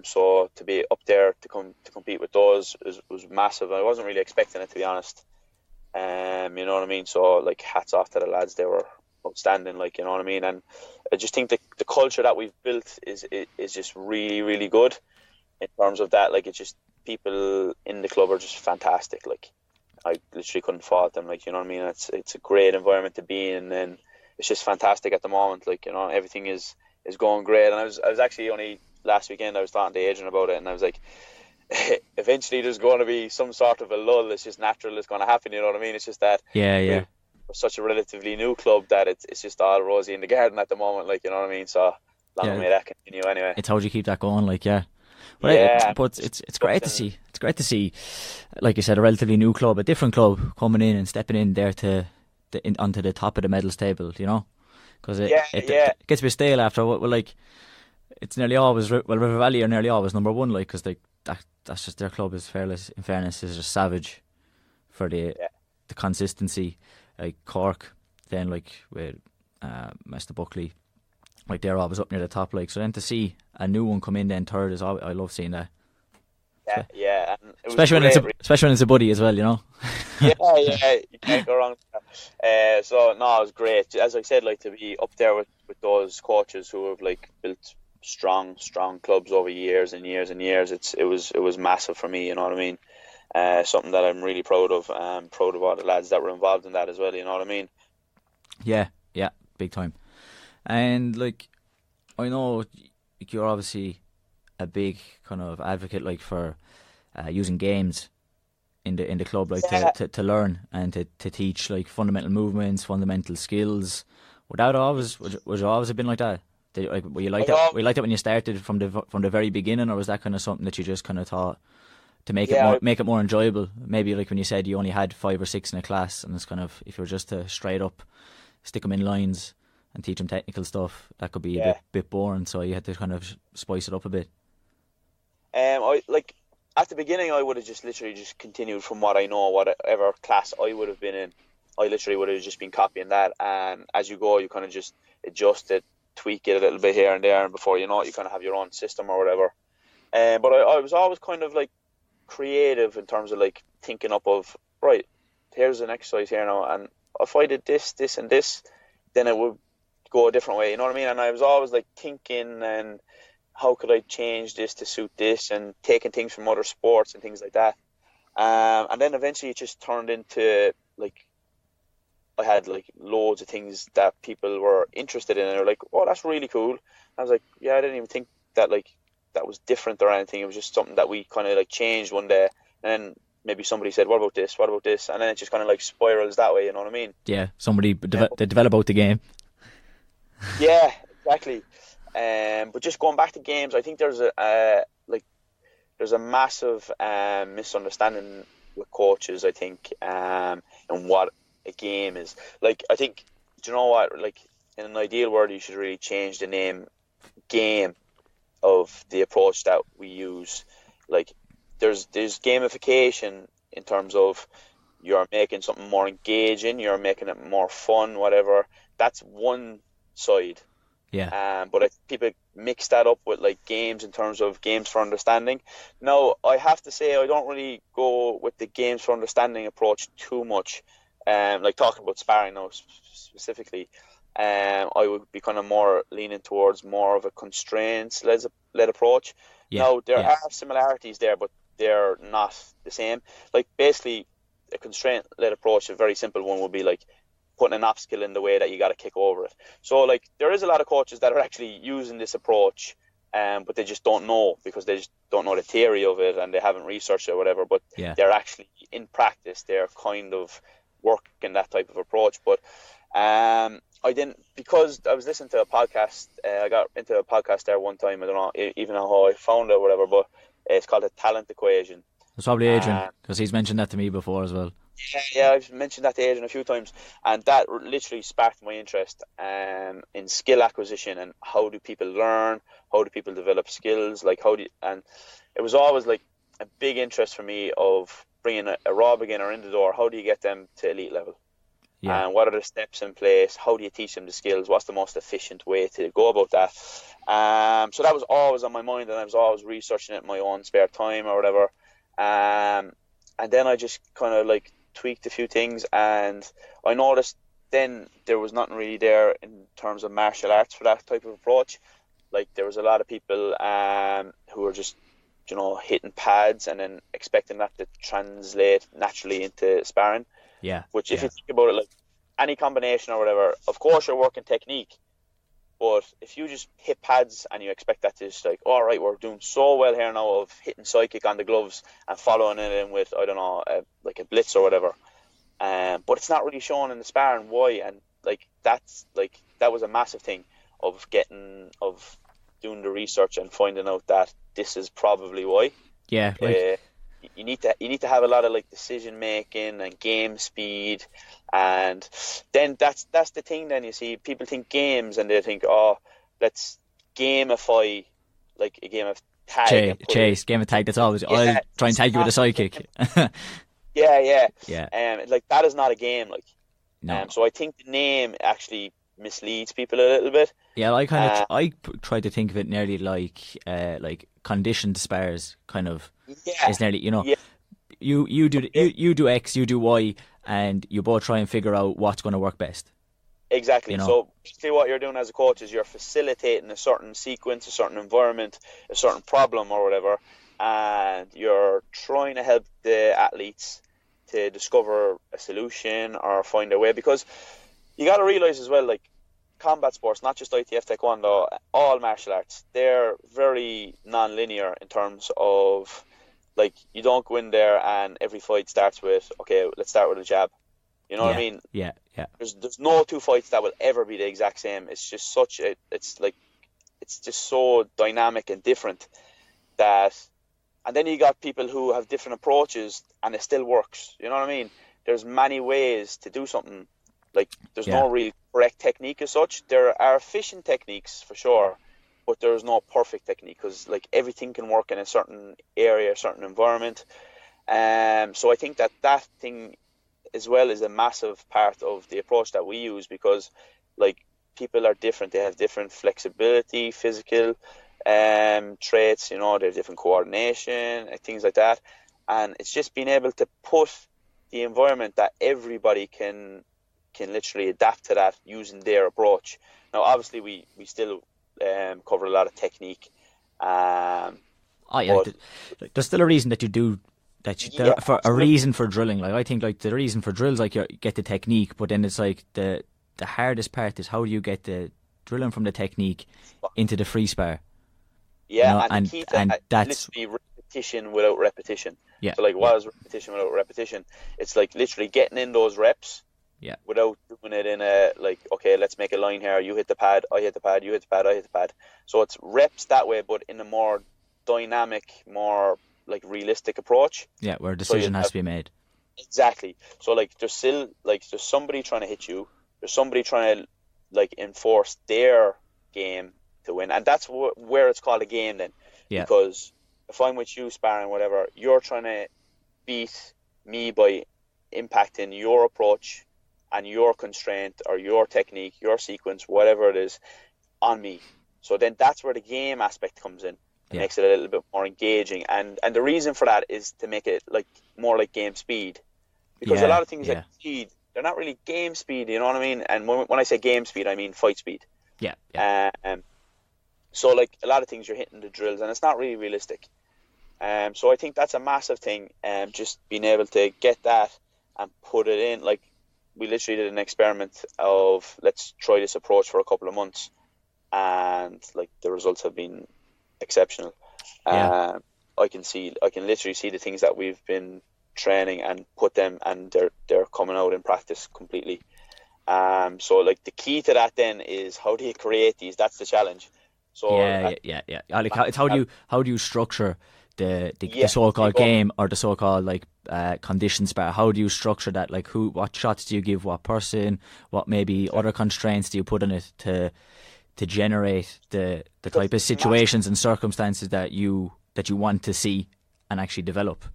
So to be up there to compete with those was massive. I wasn't really expecting it, to be honest. You know what I mean? So like hats off to the lads. They were outstanding, like, you know what I mean? And I just think the culture that we've built is just really, really good in terms of that. Like, it's just people in the club are just fantastic. Like, I literally couldn't fault them, like, you know what I mean? It's a great environment to be in, and it's just fantastic at the moment. Like, everything is going great. And I was actually only last weekend I was talking to Adrian about it, and I was like, eventually there's going to be some sort of a lull. It's just natural. It's going to happen. You know what I mean? It's just that we're such a relatively new club that it's just all rosy in the garden at the moment. Like, you know what I mean? So long may that continue anyway. It's how do you keep that going? Like, yeah. But it's great to see. It's great to see, like you said, a relatively new club, a different club coming in and stepping in there onto the top of the medals table. Because it gets a bit stale after. Well, like, it's nearly always River Valley are nearly always number one, like, because that's just their club is fairness. In fairness, is just savage for the consistency. Like Cork, then like with Mr. Buckley, like they're always up near the top. Like, so then to see a new one come in then 3rd is I love seeing that. Yeah, and especially when it's a buddy as well, yeah, you can't go wrong. So no, it was great. As I said, like, to be up there with those coaches who have like built strong clubs over years and years and years. It was massive for me. You know what I mean? Something that I'm really proud of. Proud of all the lads that were involved in that as well. You know what I mean? Yeah, big time. And like, I know you're obviously a big kind of advocate, like, for using games in the club, like, to learn and to teach like fundamental movements, fundamental skills. Was it always been like that? Were you like that when you started from the very beginning, or was that kind of something that you just kind of thought to make it more enjoyable? Maybe like when you said you only had 5 or 6 in a class, and it's kind of, if you were just to straight up stick them in lines and teach them technical stuff, that could be a bit boring. So you had to kind of spice it up a bit. I like at the beginning I would have just literally just continued from what I know, whatever class I would have been in. I literally would have just been copying that, and as you go, you kind of just adjust it, tweak it a little bit here and there, and before you know it, you kind of have your own system or whatever. But I was always kind of like creative in terms of like thinking up of, right, here's an exercise here now, and if I did this and this, then it would go a different way, you know what I mean? And I was always like thinking, and how could I change this to suit this, and taking things from other sports and things like that. And then eventually it just turned into like, I had like loads of things that people were interested in, and they're like, oh, that's really cool. I was like, yeah, I didn't even think that like that was different or anything. It was just something that we kind of like changed one day, and then maybe somebody said, what about this, and then it just kind of like spirals that way, you know what I mean? Yeah, somebody they develop out the game. Yeah, exactly. But just going back to games, I think there's a massive misunderstanding with coaches, I think, and what a game is. Like, I think, do you know what? Like, in an ideal world, you should really change the name game of the approach that we use. Like there's gamification in terms of you're making something more engaging, you're making it more fun, whatever. That's one side. Yeah. But people mix that up with like games in terms of games for understanding. Now, I have to say I don't really go with the games for understanding approach too much. Like talking about sparring now specifically, I would be kind of more leaning towards more of a constraints-led approach. Yeah. Now, there Yeah. are similarities there, but they're not the same. Like basically, a constraint-led approach, a very simple one, would be like putting an obstacle in the way that you got to kick over it. So like there is a lot of coaches that are actually using this approach, but they just don't know because they just don't know the theory of it and they haven't researched it or whatever. But Yeah. they're actually in practice, they're kind of working that type of approach. But I didn't, because I was listening to a podcast. I got into a podcast there one time. I don't know even how I found it or whatever, but it's called the Talent Equation. It's probably Adrian, because he's mentioned that to me before as well. Yeah, I've mentioned that to Adrian a few times, and that literally sparked my interest in skill acquisition and how do people learn, how do people develop skills, like and it was always like a big interest for me of bringing a raw beginner in the door. How do you get them to elite level? Yeah. And what are the steps in place? How do you teach them the skills? What's the most efficient way to go about that? So that was always on my mind, and I was always researching it in my own spare time or whatever. And then I just kind of like tweaked a few things, and I noticed then there was nothing really there in terms of martial arts for that type of approach. Like there was a lot of people who were just, hitting pads and then expecting that to translate naturally into sparring. Yeah. Which if you think about it, like any combination or whatever, of course you're working technique, but if you just hit pads and you expect that to just like, all right, we're doing so well here now of hitting psychic on the gloves and following it in with, I don't know, like a blitz or whatever. But it's not really shown in the sparring why, and like that was a massive thing of doing the research and finding out that this is probably why. Yeah. You need to have a lot of like decision making and game speed, and then that's the thing. Then you see people think games and they think, oh, let's gamify like a game of tag. Game of tag. That's always I'll try and tag you with a sidekick. Yeah. Yeah. Like that is not a game. Like, no. So I think the name actually misleads people a little bit. Yeah, I try to think of it nearly like conditioned spars kind of. Yeah. Is nearly, Yeah. you do X, you do Y, and you both try and figure out what's going to work best. Exactly. So basically what you're doing as a coach is you're facilitating a certain sequence, a certain environment, a certain problem or whatever, and you're trying to help the athletes to discover a solution or find a way. Because you got to realize as well, like combat sports, not just ITF Taekwondo, all martial arts, they're very non-linear in terms of like you don't go in there and every fight starts with, okay, let's start with a jab. You know what I mean? Yeah. There's no two fights that will ever be the exact same. It's just it's just so dynamic and different that, and then you got people who have different approaches and it still works. You know what I mean? There's many ways to do something. Like there's no real correct technique as such. There are efficient techniques for sure, but there's no perfect technique because like everything can work in a certain area, a certain environment. So I think that thing as well is a massive part of the approach that we use, because like people are different. They have different flexibility, physical traits, they have different coordination and things like that. And it's just being able to put the environment that everybody can literally adapt to that using their approach. Now, obviously, we still cover a lot of technique. There's still a reason that you do that. For a reason for drilling, like I think, like the reason for drills, like you get the technique, but then it's like the hardest part is how do you get the drilling from the technique into the free spar. Yeah, and the key to that's literally repetition without repetition. Yeah. So like, what is repetition without repetition? It's like literally getting in those reps. Yeah. Without doing it in a like, okay, let's make a line here. You hit the pad, I hit the pad, you hit the pad, I hit the pad. So it's reps that way, but in a more dynamic, more like realistic approach. Yeah, where a decision has to be made. Exactly. So like there's somebody trying to hit you. There's somebody trying to like enforce their game to win, and that's where it's called a game then. Yeah. Because if I'm with you sparring, whatever, you're trying to beat me by impacting your approach and your constraint or your technique, your sequence, whatever it is, on me. So then that's where the game aspect comes in. It makes it a little bit more engaging, and the reason for that is to make it like more like game speed, because a lot of things like speed, they're not really game speed, you know what I mean? And when I say game speed, I mean fight speed. So like a lot of things, you're hitting the drills and it's not really realistic. So I think that's a massive thing, just being able to get that and put it in. Like, we literally did an experiment of, let's try this approach for a couple of months, and like the results have been exceptional. I can literally see the things that we've been training and put them, and they're coming out in practice completely. So like the key to that then is, how do you create these? That's the challenge. So Like, it's how do you structure the so-called game, or the so-called like condition spar? How do you structure that? Like, what shots do you give what person? What maybe other constraints do you put in it to generate the type of situations and circumstances that you want to see and actually develop?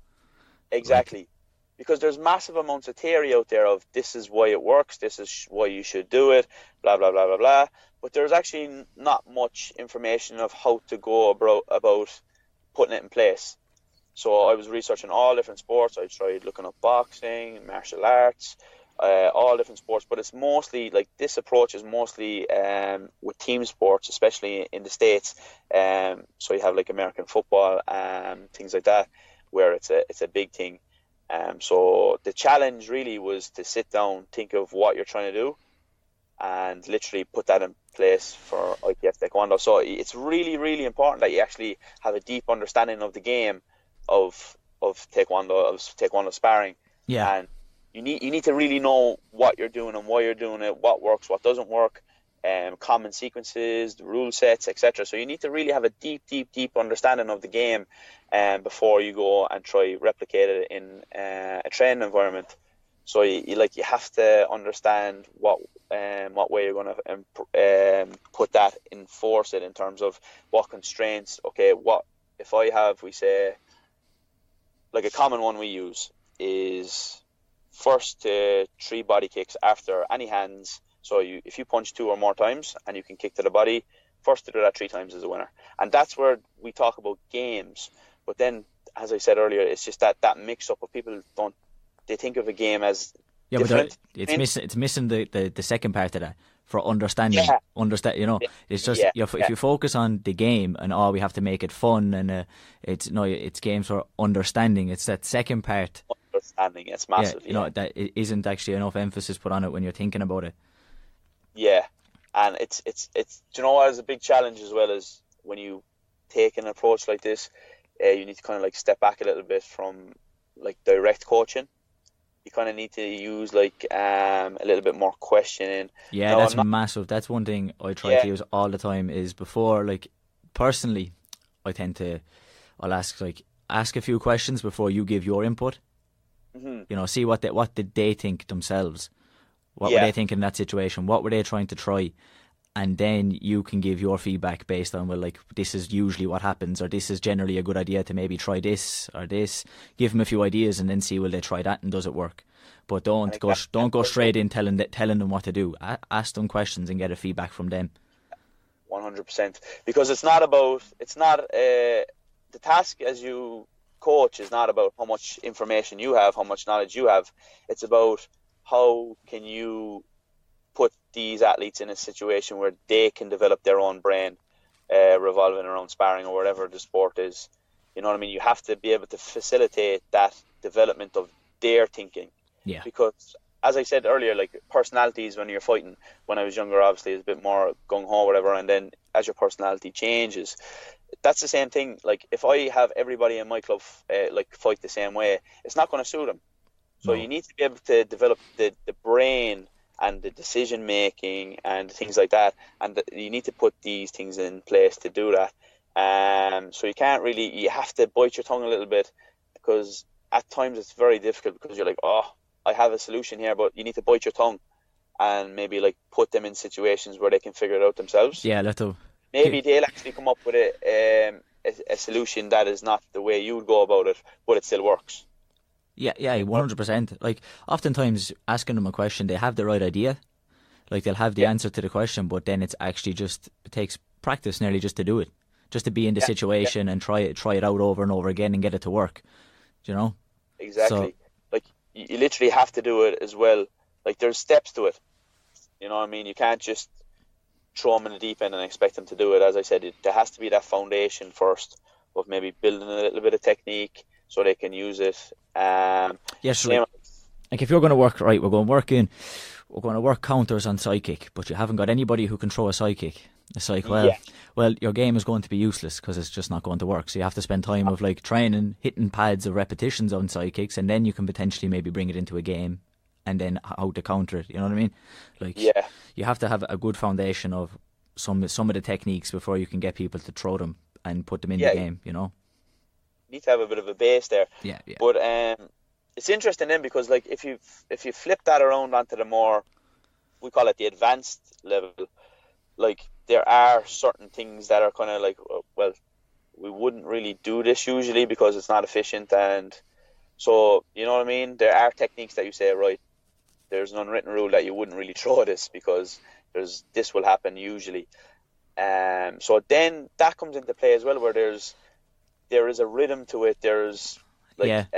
Exactly. Because there's massive amounts of theory out there of, this is why it works, this is why you should do it, blah, blah, blah, blah, blah. But there's actually not much information of how to go about putting it in place. So I was researching all different sports. I tried looking up boxing, martial arts, all different sports. But it's mostly, like, this approach is mostly with team sports, especially in the States. So you have like American football, things like that, where it's a big thing. So the challenge really was to sit down, think of what you're trying to do, and literally put that in place for ITF Taekwondo. So it's really, really important that you actually have a deep understanding of the game of Taekwondo sparring. Yeah. And you need to really know what you're doing and why you're doing it, what works, what doesn't work, common sequences, the rule sets, etc. So you need to really have a deep understanding of the game before you go and try replicate it in a training environment. So you have to understand what way you're going to put that, enforce it in terms of what constraints. Okay, what if we say, like, a common one we use is first 3 body kicks after any hands. So if you punch 2 or more times and you can kick to the body, first to do that 3 times is a winner. And that's where we talk about games. But then, as I said earlier, it's just that mix up of people they think of a game as different. But it's missing the second part of that, for understanding. It's just if you focus on the game and we have to make it fun, and it's games for understanding. It's that second part. Understanding, it's massive. That it isn't actually enough emphasis put on it when you're thinking about it. Yeah, and it's it's a big challenge as well, as when you take an approach like this, you need to kind of like step back a little bit from like direct coaching. You kind of need to use like a little bit more questioning. Yeah, that's massive. That's one thing I try to use all the time. Is before, like, personally, I'll ask a few questions before you give your input. Mm-hmm. See what did they think themselves. What were they thinking in that situation? What were they trying to try? And then you can give your feedback based on, well, like, this is usually what happens, or this is generally a good idea to maybe try this or this. Give them a few ideas and then see, will they try that and does it work? But don't go straight in telling them what to do. Ask them questions and get a feedback from them. 100%. Because the task as you coach is not about how much information you have, how much knowledge you have. It's about how can you put these athletes in a situation where they can develop their own brain, revolving around sparring or whatever the sport is. You know what I mean? You have to be able to facilitate that development of their thinking. Yeah. Because, as I said earlier, like, personalities when you're fighting, when I was younger, obviously, is a bit more gung-ho, whatever, and then as your personality changes, that's the same thing. Like, if I have everybody in my club fight the same way, it's not going to suit them. So you need to be able to develop the brain and the decision making and things like that, and you need to put these things in place to do that. So you have to bite your tongue a little bit, because at times it's very difficult, because you're like, I have a solution here, but you need to bite your tongue and maybe like put them in situations where they can figure it out themselves. Yeah, little. Maybe they'll actually come up with a solution that is not the way you would go about it, but it still works. Yeah, 100%. Like, oftentimes asking them a question, they have the right idea. Like, they'll have the answer to the question, but then it takes practice nearly just to do it, just to be in the situation and try it out over and over again and get it to work. Do you know? Exactly. Like, you literally have to do it as well. Like, there's steps to it. You know what I mean? You can't just throw them in the deep end and expect them to do it. As I said, there has to be that foundation first of maybe building a little bit of technique so they can use it. Yes, like if you're going to work, right, we're going to work counters on side kick, but you haven't got anybody who can throw a side kick. It's like, well, your game is going to be useless because it's just not going to work. So you have to spend time of like training, hitting pads of repetitions on side kicks, and then you can potentially maybe bring it into a game and then how to counter it. You know what I mean? Like, you have to have a good foundation of some of the techniques before you can get people to throw them and put them in the game, you know? You need to have a bit of a base there. Yeah. But it's interesting then, because like if you flip that around onto the more, we call it the advanced level, like there are certain things that are kind of like, well, we wouldn't really do this usually because it's not efficient, and so, you know what I mean? There are techniques that you say, right, there's an unwritten rule that you wouldn't really throw this because this will happen usually. So then that comes into play as well, where there is a rhythm to it. There's like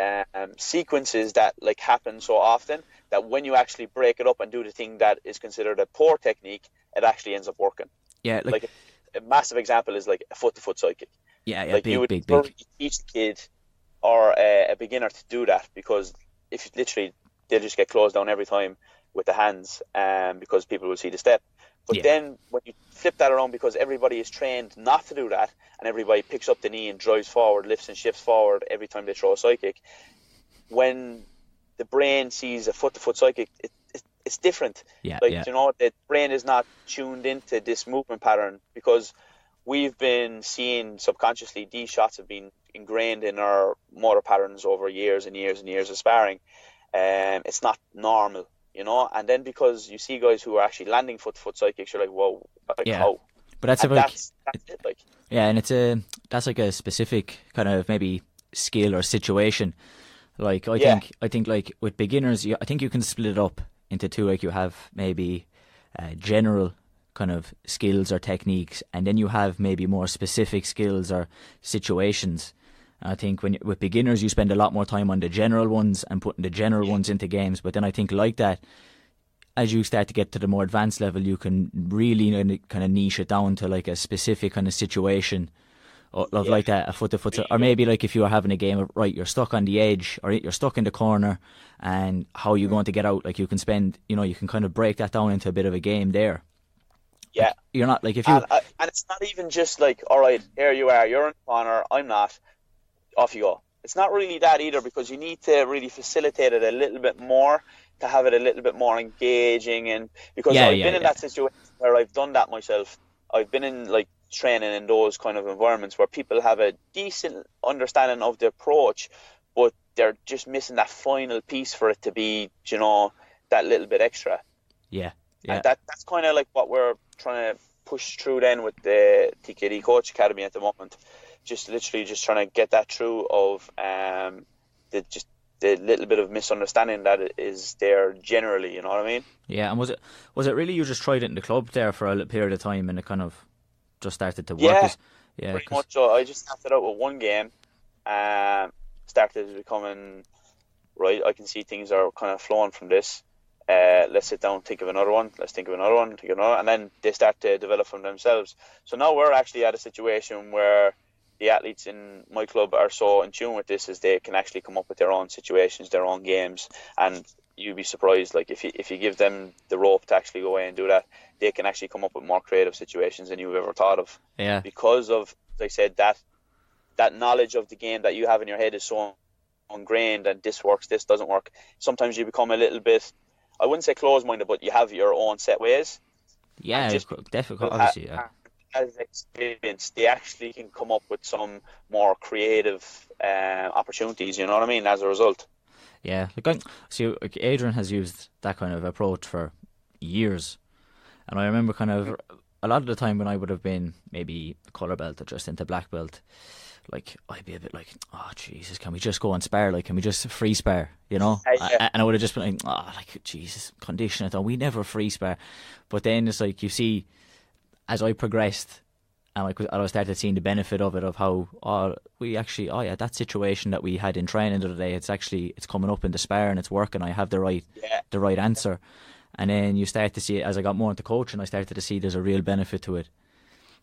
sequences that like happen so often that when you actually break it up and do the thing that is considered a poor technique, it actually ends up working. Yeah, like a massive example is like a foot-to-foot side kick. Yeah, like big, you would big. teach the kid or a beginner to do that, because if literally they'll just get closed down every time with the hands, because people will see the step. But then when you flip that around, because everybody is trained not to do that, and everybody picks up the knee and drives forward, lifts and shifts forward every time they throw a side kick, when the brain sees a foot-to-foot side kick, it's different. You know, the brain is not tuned into this movement pattern, because we've been seeing subconsciously these shots have been ingrained in our motor patterns over years and years and years of sparring. It's not normal, you know. And then because you see guys who are actually landing foot-to-foot side kicks, you're like, whoa, like, how? But that's that's it, like. Yeah, and that's like a specific kind of maybe skill or situation. Like I think like with beginners, I think you can split it up into two. Like you have maybe general kind of skills or techniques, and then you have maybe more specific skills or situations. And I think with beginners, you spend a lot more time on the general ones and putting the general ones into games. But then I think like that, as you start to get to the more advanced level, you can really kind of niche it down to like a specific kind of situation of like that, a foot-to-foot. Or maybe like if you are having a game of, right, you're stuck on the edge or you're stuck in the corner, and how you're going to get out, like you can spend, you know, you can kind of break that down into a bit of a game there. Yeah. Like, you're not like if you... And it's not even just like, all right, here you are, you're in the corner, I'm not, off you go. It's not really that either, because you need to really facilitate it a little bit more to have it a little bit more engaging. And because I've been in that situation where I've done that myself. I've been in like training in those kind of environments where people have a decent understanding of the approach, but they're just missing that final piece for it to be, you know, that little bit extra. And that's kind of like what we're trying to push through then with the TKD Coach Academy at the moment. Just literally just trying to get that through of the little bit of misunderstanding that is there generally, you know what I mean? Yeah, and was it really you just tried it in the club there for a little period of time and it kind of just started to work? Yeah, pretty much. So I just started out with one game, started becoming, right, I can see things are kind of flowing from this. Let's sit down, think of another one, and then they start to develop from themselves. So now we're actually at a situation where the athletes in my club are so in tune with this, as they can actually come up with their own situations, their own games, and you'd be surprised, like if you give them the rope to actually go away and do that, they can actually come up with more creative situations than you've ever thought of. Yeah. Because of, as I said, that knowledge of the game that you have in your head is so ingrained, and this works, this doesn't work. Sometimes you become a little bit, I wouldn't say closed-minded, but you have your own set ways. Yeah, definitely, obviously, yeah. As experience, they actually can come up with some more creative opportunities, you know what I mean, as a result. Yeah, like Adrian has used that kind of approach for years. And I remember kind of a lot of the time when I would have been maybe colour belt or just into black belt, like I'd be a bit like, oh Jesus, can we just go and spar? Like, can we just free spar? You know? Yeah. And I would have just been like, oh, like Jesus, condition it. We never free spar. But then it's like you see, as I progressed, and I started seeing the benefit of it, of how that situation that we had in training the other day, it's coming up in the spar and it's working. I have the right answer. And then you start to see it as I got more into coaching. I started to see there's a real benefit to it,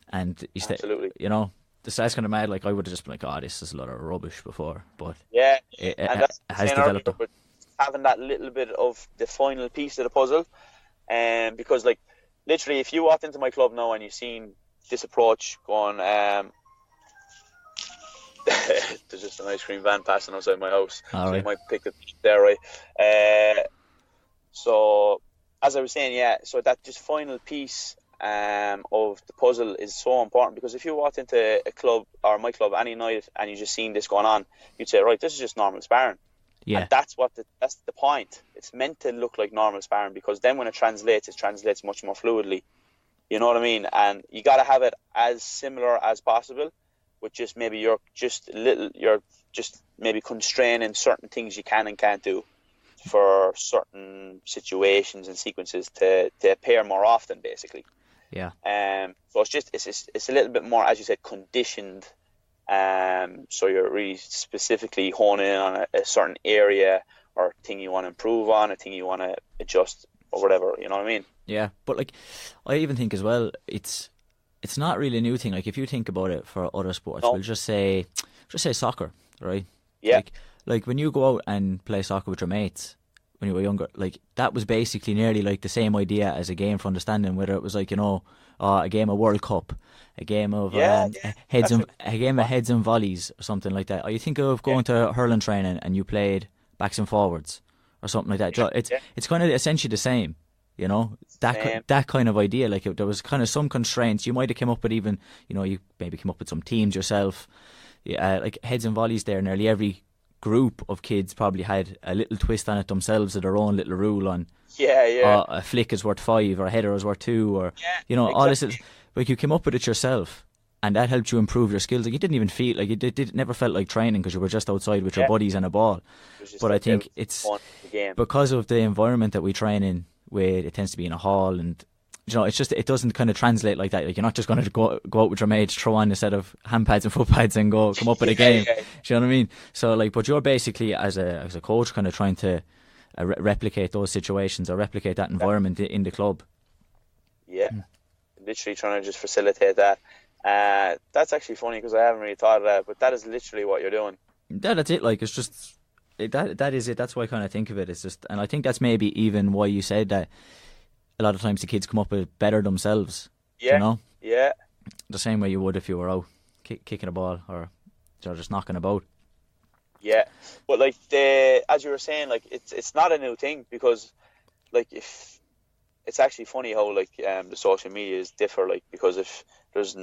and Absolutely. That's kind of mad. Like I would have just been like, "Oh, this is a lot of rubbish" before, but and that's has developed. Earlier, but having that little bit of the final piece of the puzzle, because like literally, if you walked into my club now and you've seen this approach going, there's just an ice cream van passing outside my house, so you might pick it there, right? So as I was saying, so that just final piece of the puzzle is so important, because if you walked into a club or my club any night and you just seen this going on, you'd say, right, this is just normal sparring. Yeah. And that's the point. It's meant to look like normal sparring, because then when it translates much more fluidly. You know what I mean? And you got to have it as similar as possible, with just maybe you're just maybe constraining certain things you can and can't do for certain situations and sequences to appear more often, basically. Yeah. So it's a little bit more, as you said, conditioned. So you're really specifically honing in on a certain area or thing you want to improve on, a thing you want to adjust or whatever. You know what I mean? Yeah, but like I even think as well, it's not really a new thing. Like if you think about it for other sports, we'll just say soccer, right? Yeah. Like when you go out and play soccer with your mates when you were younger, like that was basically nearly like the same idea as a game for understanding, whether it was like, a game of World Cup, a game of heads and volleys or something like that. Or you think of going to hurling training and you played backs and forwards or something like that. It's kind of essentially the same, that kind of idea. Like there was kind of some constraints. You might have come up with even, you maybe came up with some teams yourself. Like heads and volleys there, nearly every group of kids probably had a little twist on it themselves, of their own little rule on. A flick is worth 5, or a header is worth 2, or all this. Like you came up with it yourself, and that helped you improve your skills. Like you didn't even feel like it never felt like training, because you were just outside with your buddies and a ball. But I think it's because of the environment that we train in, where it tends to be in a hall, and it's just, it doesn't kind of translate like that. Like you're not just going to go out with your mates, throw on a set of hand pads and foot pads and come up with a game. Do you know what I mean? So like, but you're basically as a coach kind of trying to replicate those situations or replicate that environment in the club. Literally trying to just facilitate that. That's actually funny, because I haven't really thought of that, but that is literally what you're doing. That's it. Like it's just that is it. That's why I kind of think of it. It's just, and I think that's maybe even why you said that. A lot of times the kids come up with better themselves. Yeah. The same way you would if you were out kicking a ball or just knocking about. Yeah, but like as you were saying, like it's not a new thing, because like if it's actually funny how like the social medias differ, like, because if there's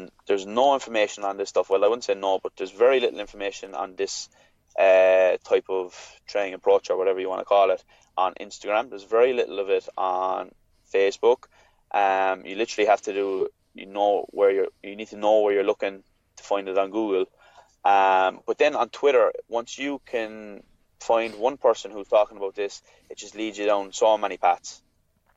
no information on this stuff, well, I wouldn't say no, but there's very little information on this type of training approach, or whatever you want to call it, on Instagram. There's very little of it on Facebook. You literally have to you need to know where you're looking to find it on Google. But then on Twitter, once you can find one person who's talking about this, it just leads you down so many paths.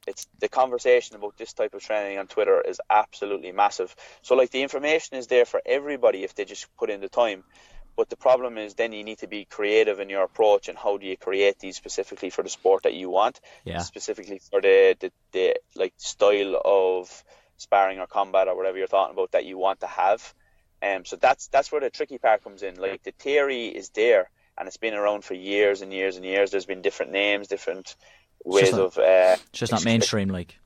It's the conversation about this type of training on Twitter is absolutely massive. So like the information is there for everybody if they just put in the time. But the problem is then you need to be creative in your approach, and how do you create these specifically for the sport that you want, specifically for the like style of sparring or combat or whatever you're talking about that you want to have. So that's where the tricky part comes in. Like the theory is there, and it's been around for years and years and years. There's been different names, different ways of. It's just not mainstream, like.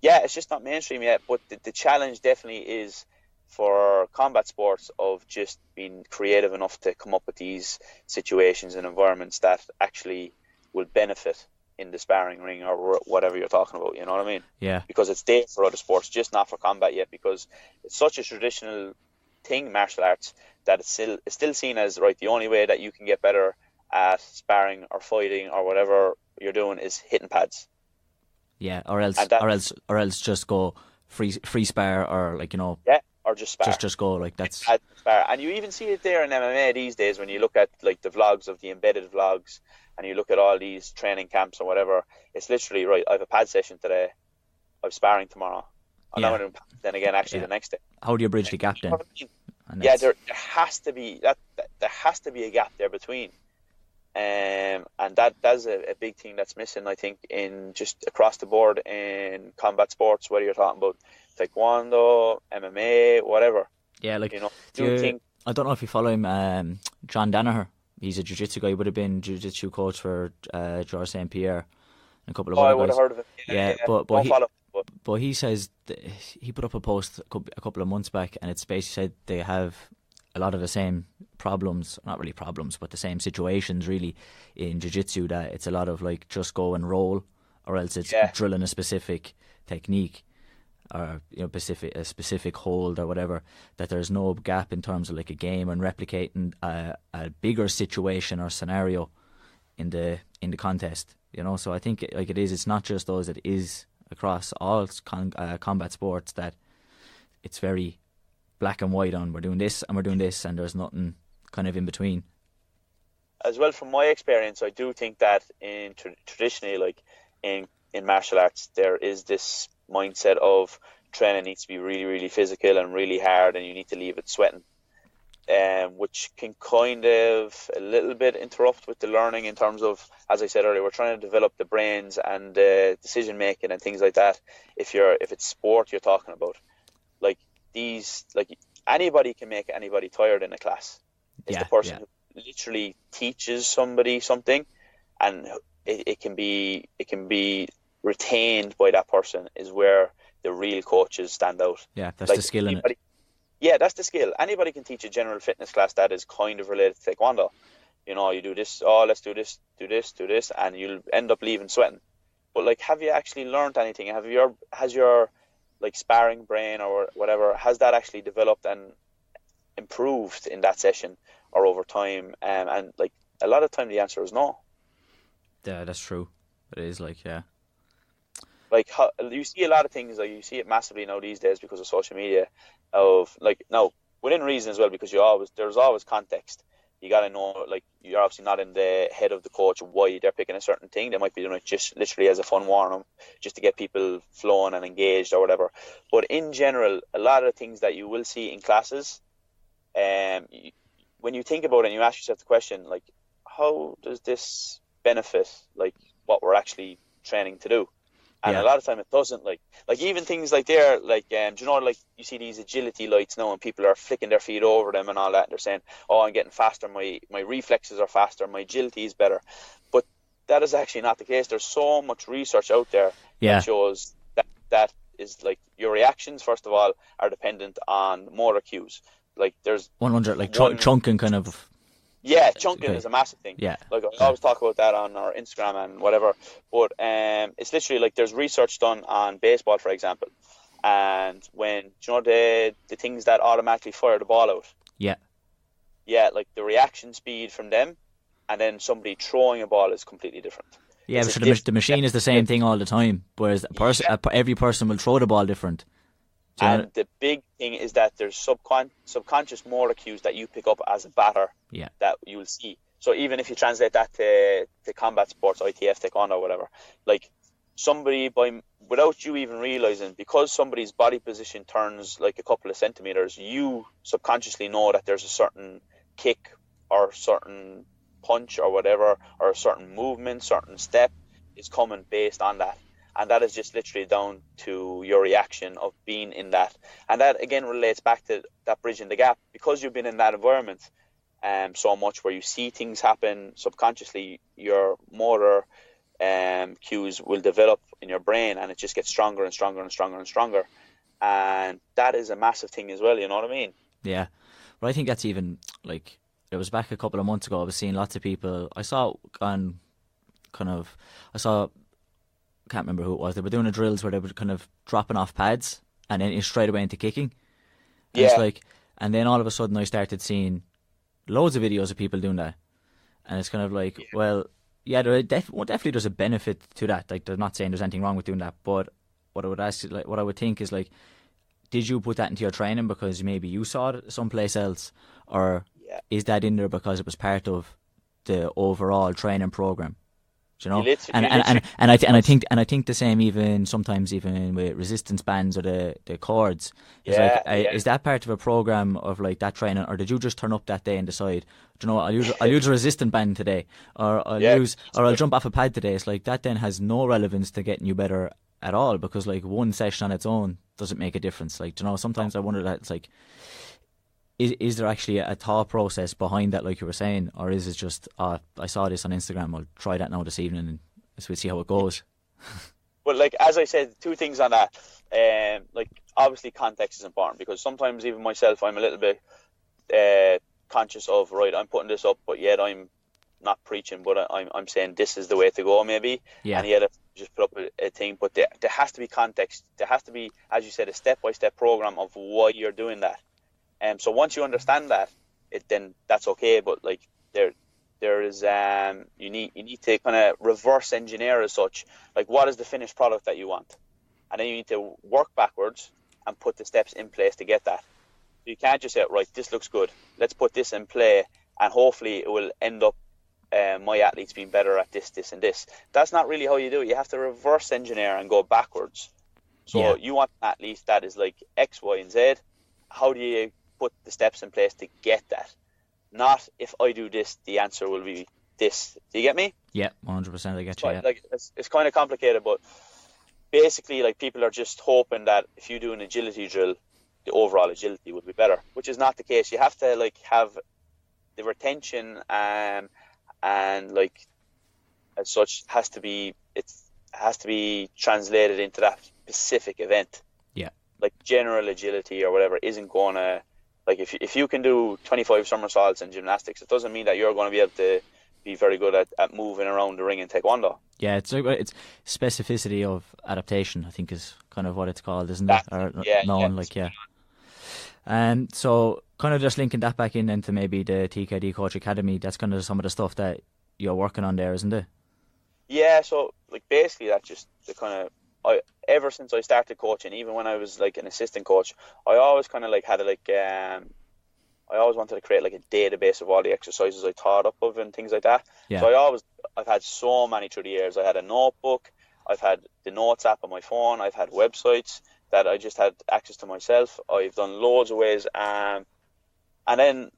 Yeah, it's just not mainstream yet. But the challenge definitely is for combat sports of just being creative enough to come up with these situations and environments that actually will benefit in the sparring ring or whatever you're talking about. You know what I mean? Yeah. Because it's there for other sports, just not for combat yet, because it's such a traditional thing, martial arts, that it's still seen as, right, the only way that you can get better at sparring or fighting or whatever you're doing is hitting pads. Yeah, or else, And that, or else just go free spar, or like, you know, yeah, or just spar. just go like that's. Spar. And you even see it there in MMA these days when you look at like the vlogs of the embedded vlogs, and you look at all these training camps or whatever. It's literally, right, I have a pad session today, I'm sparring tomorrow, and Yeah. then again actually the next day. How do you bridge the gap then? Yeah, there has to be there has to be a gap there between, and that's a big thing that's missing, I think, in just across the board in combat sports, whether you're talking about Taekwondo, MMA, whatever. Yeah, like, you know, I don't know if you follow him, John Danaher. He's a jiu-jitsu guy. He would have been jiu-jitsu coach for George St. Pierre and a couple of other guys. I would have heard of it. Yeah. But he says he put up a post a couple of months back, and it's basically said they have a lot of the same problems, not really problems, but the same situations really in jiu-jitsu, that it's a lot of like just go and roll, or else it's drilling a specific technique, or, you know, a specific hold or whatever, that there's no gap in terms of like a game and replicating a bigger situation or scenario in the contest, you know. So I think it's not just those, it is across all combat sports, that it's very black and white on we're doing this and we're doing this, and there's nothing kind of in between. As well, from my experience, I do think that in traditionally, like in martial arts, there is this mindset of training needs to be really, really physical and really hard, and you need to leave it sweating, which can kind of a little bit interrupt with the learning in terms of, as I said earlier, we're trying to develop the brains and decision making and things like that. If it's sport you're talking about, like anybody can make anybody tired in a class. It's the person who literally teaches somebody something, and it can be retained by that person, is where the real coaches stand out. Yeah, that's the skill in it. Yeah, that's the skill. Anybody can teach a general fitness class that is kind of related to Taekwondo. You know, you do this, let's do this, and you'll end up leaving sweating. But like, have you actually learned anything? Has your like sparring brain or whatever, has that actually developed and improved in that session or over time? And like, a lot of time the answer is no. Yeah, that's true. It is like, yeah. Like, you see a lot of things, like you see it massively now these days because of social media, of like, now within reason as well, because there's always context. You got to know, like, you're obviously not in the head of the coach why they're picking a certain thing. They might be doing it just literally as a fun warm-up, just to get people flowing and engaged or whatever. But in general, a lot of the things that you will see in classes, when you think about it and you ask yourself the question, like, how does this benefit like what we're actually training to do? And a lot of time it doesn't. Like even things like there, like, do you know, like you see these agility lights now and people are flicking their feet over them and all that, and they're saying, oh, I'm getting faster, my reflexes are faster, my agility is better. But that is actually not the case. There's so much research out there that shows that is like your reactions, first of all, are dependent on motor cues. Like there's 100, like chunking kind of. Yeah, chunking is a massive thing. Yeah. Like I always talk about that on our Instagram and whatever. But it's literally like there's research done on baseball, for example. And when, do you know, the things that automatically fire the ball out? Yeah. Yeah, like the reaction speed from them and then somebody throwing a ball is completely different. Yeah, so the machine is the same thing all the time, whereas every person will throw the ball different. And the big thing is that there's subconscious motor cues that you pick up as a batter that you will see. So even if you translate that to combat sports, ITF Taekwon-Do or whatever, like somebody, without you even realizing, because somebody's body position turns like a couple of centimeters, you subconsciously know that there's a certain kick or certain punch or whatever, or a certain movement, certain step is coming based on that. And that is just literally down to your reaction of being in that. And that, again, relates back to that bridging the gap. Because you've been in that environment so much where you see things happen subconsciously, your motor cues will develop in your brain, and it just gets stronger and stronger and stronger and stronger. And that is a massive thing as well, you know what I mean? Yeah. Well, I think that's even, like, it was back a couple of months ago, I was seeing lots of people, I saw, can't remember who it was. They were doing the drills where they were kind of dropping off pads and then straight away into kicking. And it's like, and then all of a sudden I started seeing loads of videos of people doing that. And it's kind of like, well, yeah, definitely there's a benefit to that. Like, they're not saying there's anything wrong with doing that, but what I would ask, like, what I would think is, like, did you put that into your training because maybe you saw it someplace else, or Yeah. is that in there because it was part of the overall training program? Do you know? And I think the same sometimes even with resistance bands or the cords. Is like, is that part of a program of like that training, or did you just turn up that day and decide, do you know what, I'll use a resistant band today, or I'll jump off a pad today? It's like that then has no relevance to getting you better at all, because like one session on its own doesn't make a difference. Like, do you know, sometimes I wonder that it's like, is there actually a thought process behind that, like you were saying, or is it just, I saw this on Instagram, I'll try that now this evening and we'll see how it goes? But like, as I said, two things on that. Like, obviously context is important, because sometimes even myself, I'm a little bit conscious of, right, I'm putting this up, but yet I'm not preaching, but I'm saying this is the way to go, maybe. Yeah. And yet I just put up a thing, but there has to be context. There has to be, as you said, a step-by-step program of why you're doing that. So once you understand that, then that's okay. But like, there is you need to kind of reverse engineer as such. Like, what is the finished product that you want, and then you need to work backwards and put the steps in place to get that. You can't just say, right, this looks good, let's put this in play, and hopefully it will end up my athletes being better at this, this, and this. That's not really how you do it. You have to reverse engineer and go backwards. So you want an athlete that is like X, Y, and Z. How do you put the steps in place to get that? Not, if I do this, the answer will be this. Do you get me? Yeah, 100%. I get you. Yeah. Like, it's kind of complicated, but basically, like, people are just hoping that if you do an agility drill, the overall agility will be better, which is not the case. You have to like have the retention and like, as such, has to be translated into that specific event. Yeah. Like, general agility or whatever isn't gonna, like, if you can do 25 somersaults in gymnastics, it doesn't mean that you're going to be able to be very good at moving around the ring in Taekwondo. Yeah, it's specificity of adaptation, I think, is kind of what it's called, isn't it? And so, kind of just linking that back into maybe the TKD Coach Academy, that's kind of some of the stuff that you're working on there, isn't it? Yeah, so like, basically that's just the kind of, ever since I started coaching, even when I was like an assistant coach, I always kind of like had I always wanted to create like a database of all the exercises I thought up of and things like that. Yeah. So I've had so many through the years. I had a notebook, I've had the notes app on my phone, I've had websites that I just had access to myself. I've done loads of ways, and then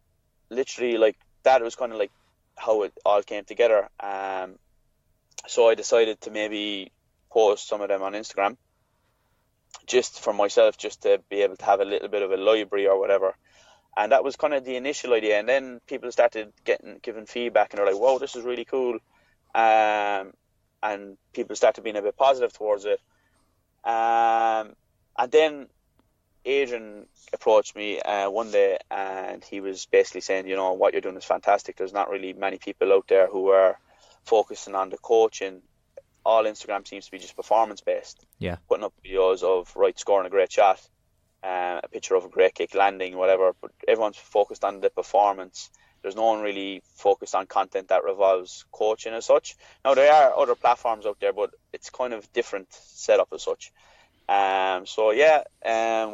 literally, like, that was kind of like how it all came together. So I decided to maybe post some of them on Instagram, just for myself, just to be able to have a little bit of a library or whatever. And that was kind of the initial idea. And then people started giving feedback, and they're like, "Whoa, this is really cool." And people started being a bit positive towards it. And then Adrian approached me one day, and he was basically saying, you know, what you're doing is fantastic. There's not really many people out there who are focusing on the coaching. All Instagram seems to be just performance based. Yeah. Putting up videos of, right, scoring a great shot, a picture of a great kick landing, whatever. But everyone's focused on the performance. There's no one really focused on content that revolves coaching as such. Now, there are other platforms out there, but it's kind of different setup as such.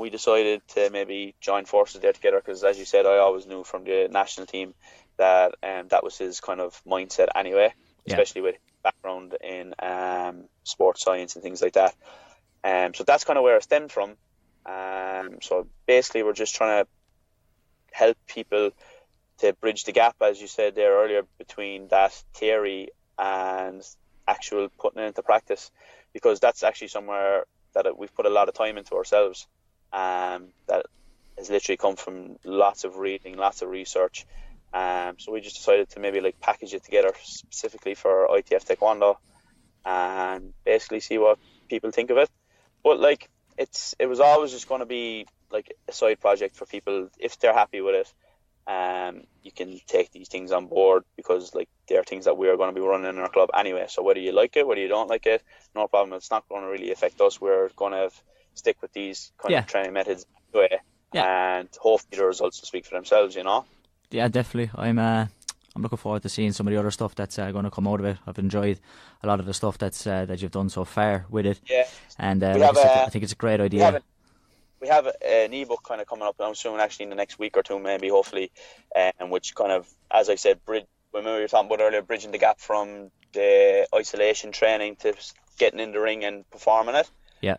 We decided to maybe join forces there together, because, as you said, I always knew from the national team that that was his kind of mindset anyway, especially with background in sports science and things like that. So that's kind of where it stemmed from. So basically, we're just trying to help people to bridge the gap, as you said there earlier, between that theory and actual putting it into practice, because that's actually somewhere that we've put a lot of time into ourselves. That has literally come from lots of reading, lots of research. So we just decided to maybe like package it together specifically for ITF Taekwondo and basically see what people think of it. But like, it was always just going to be like a side project for people. If they're happy with it, you can take these things on board, because like, they're things that we're going to be running in our club anyway. So whether you like it, whether you don't like it, no problem. It's not going to really affect us. We're going to stick with these kind of training methods anyway, and hopefully the results will speak for themselves, you know. Yeah, definitely. I'm I'm looking forward to seeing some of the other stuff that's going to come out of it. I've enjoyed a lot of the stuff that you've done so far with it. Yeah. And like I said, I think it's a great idea. We have an ebook kind of coming up, I'm assuming actually in the next week or two, maybe, hopefully, and which kind of, as I said, remember you were talking about earlier, bridging the gap from the isolation training to getting in the ring and performing it. Yeah.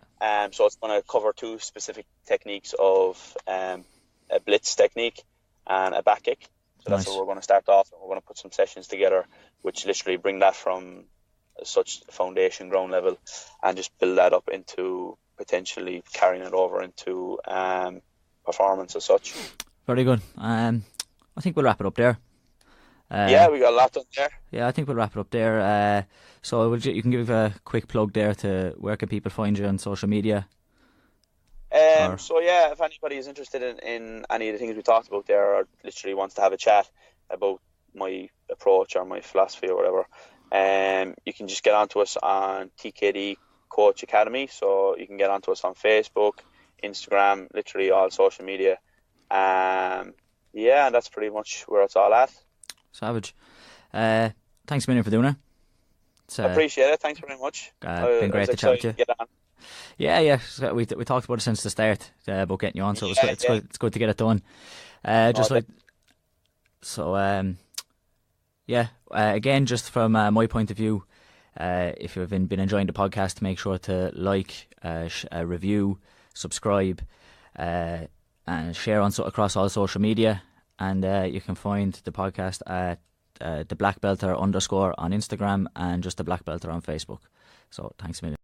So it's going to cover 2 specific techniques of a blitz technique and a back kick. So that's where we're going to start off. We're going to put some sessions together, which literally bring that from such foundation, ground level, and just build that up into potentially carrying it over into performance as such. Very good. I think we'll wrap it up there. Yeah, we got a lot done there. Yeah, I think we'll wrap it up there. So you can give a quick plug there to where can people find you on social media? So yeah, if anybody is interested in any of the things we talked about there, or literally wants to have a chat about my approach or my philosophy or whatever, you can just get onto us on TKD Coach Academy. So you can get onto us on Facebook, Instagram, literally all social media. And that's pretty much where it's all at. Savage. Thanks a million for doing it. I appreciate it. Thanks very much. Been great to chat with you. Get on. Yeah. So we talked about it since the start about getting you on, so it's good to get it done. Again, just from my point of view, if you've been enjoying the podcast, make sure to like, review, subscribe, and share across all social media. And you can find the podcast at the Black Belter _ on Instagram and just the Black Belter on Facebook. So thanks a million.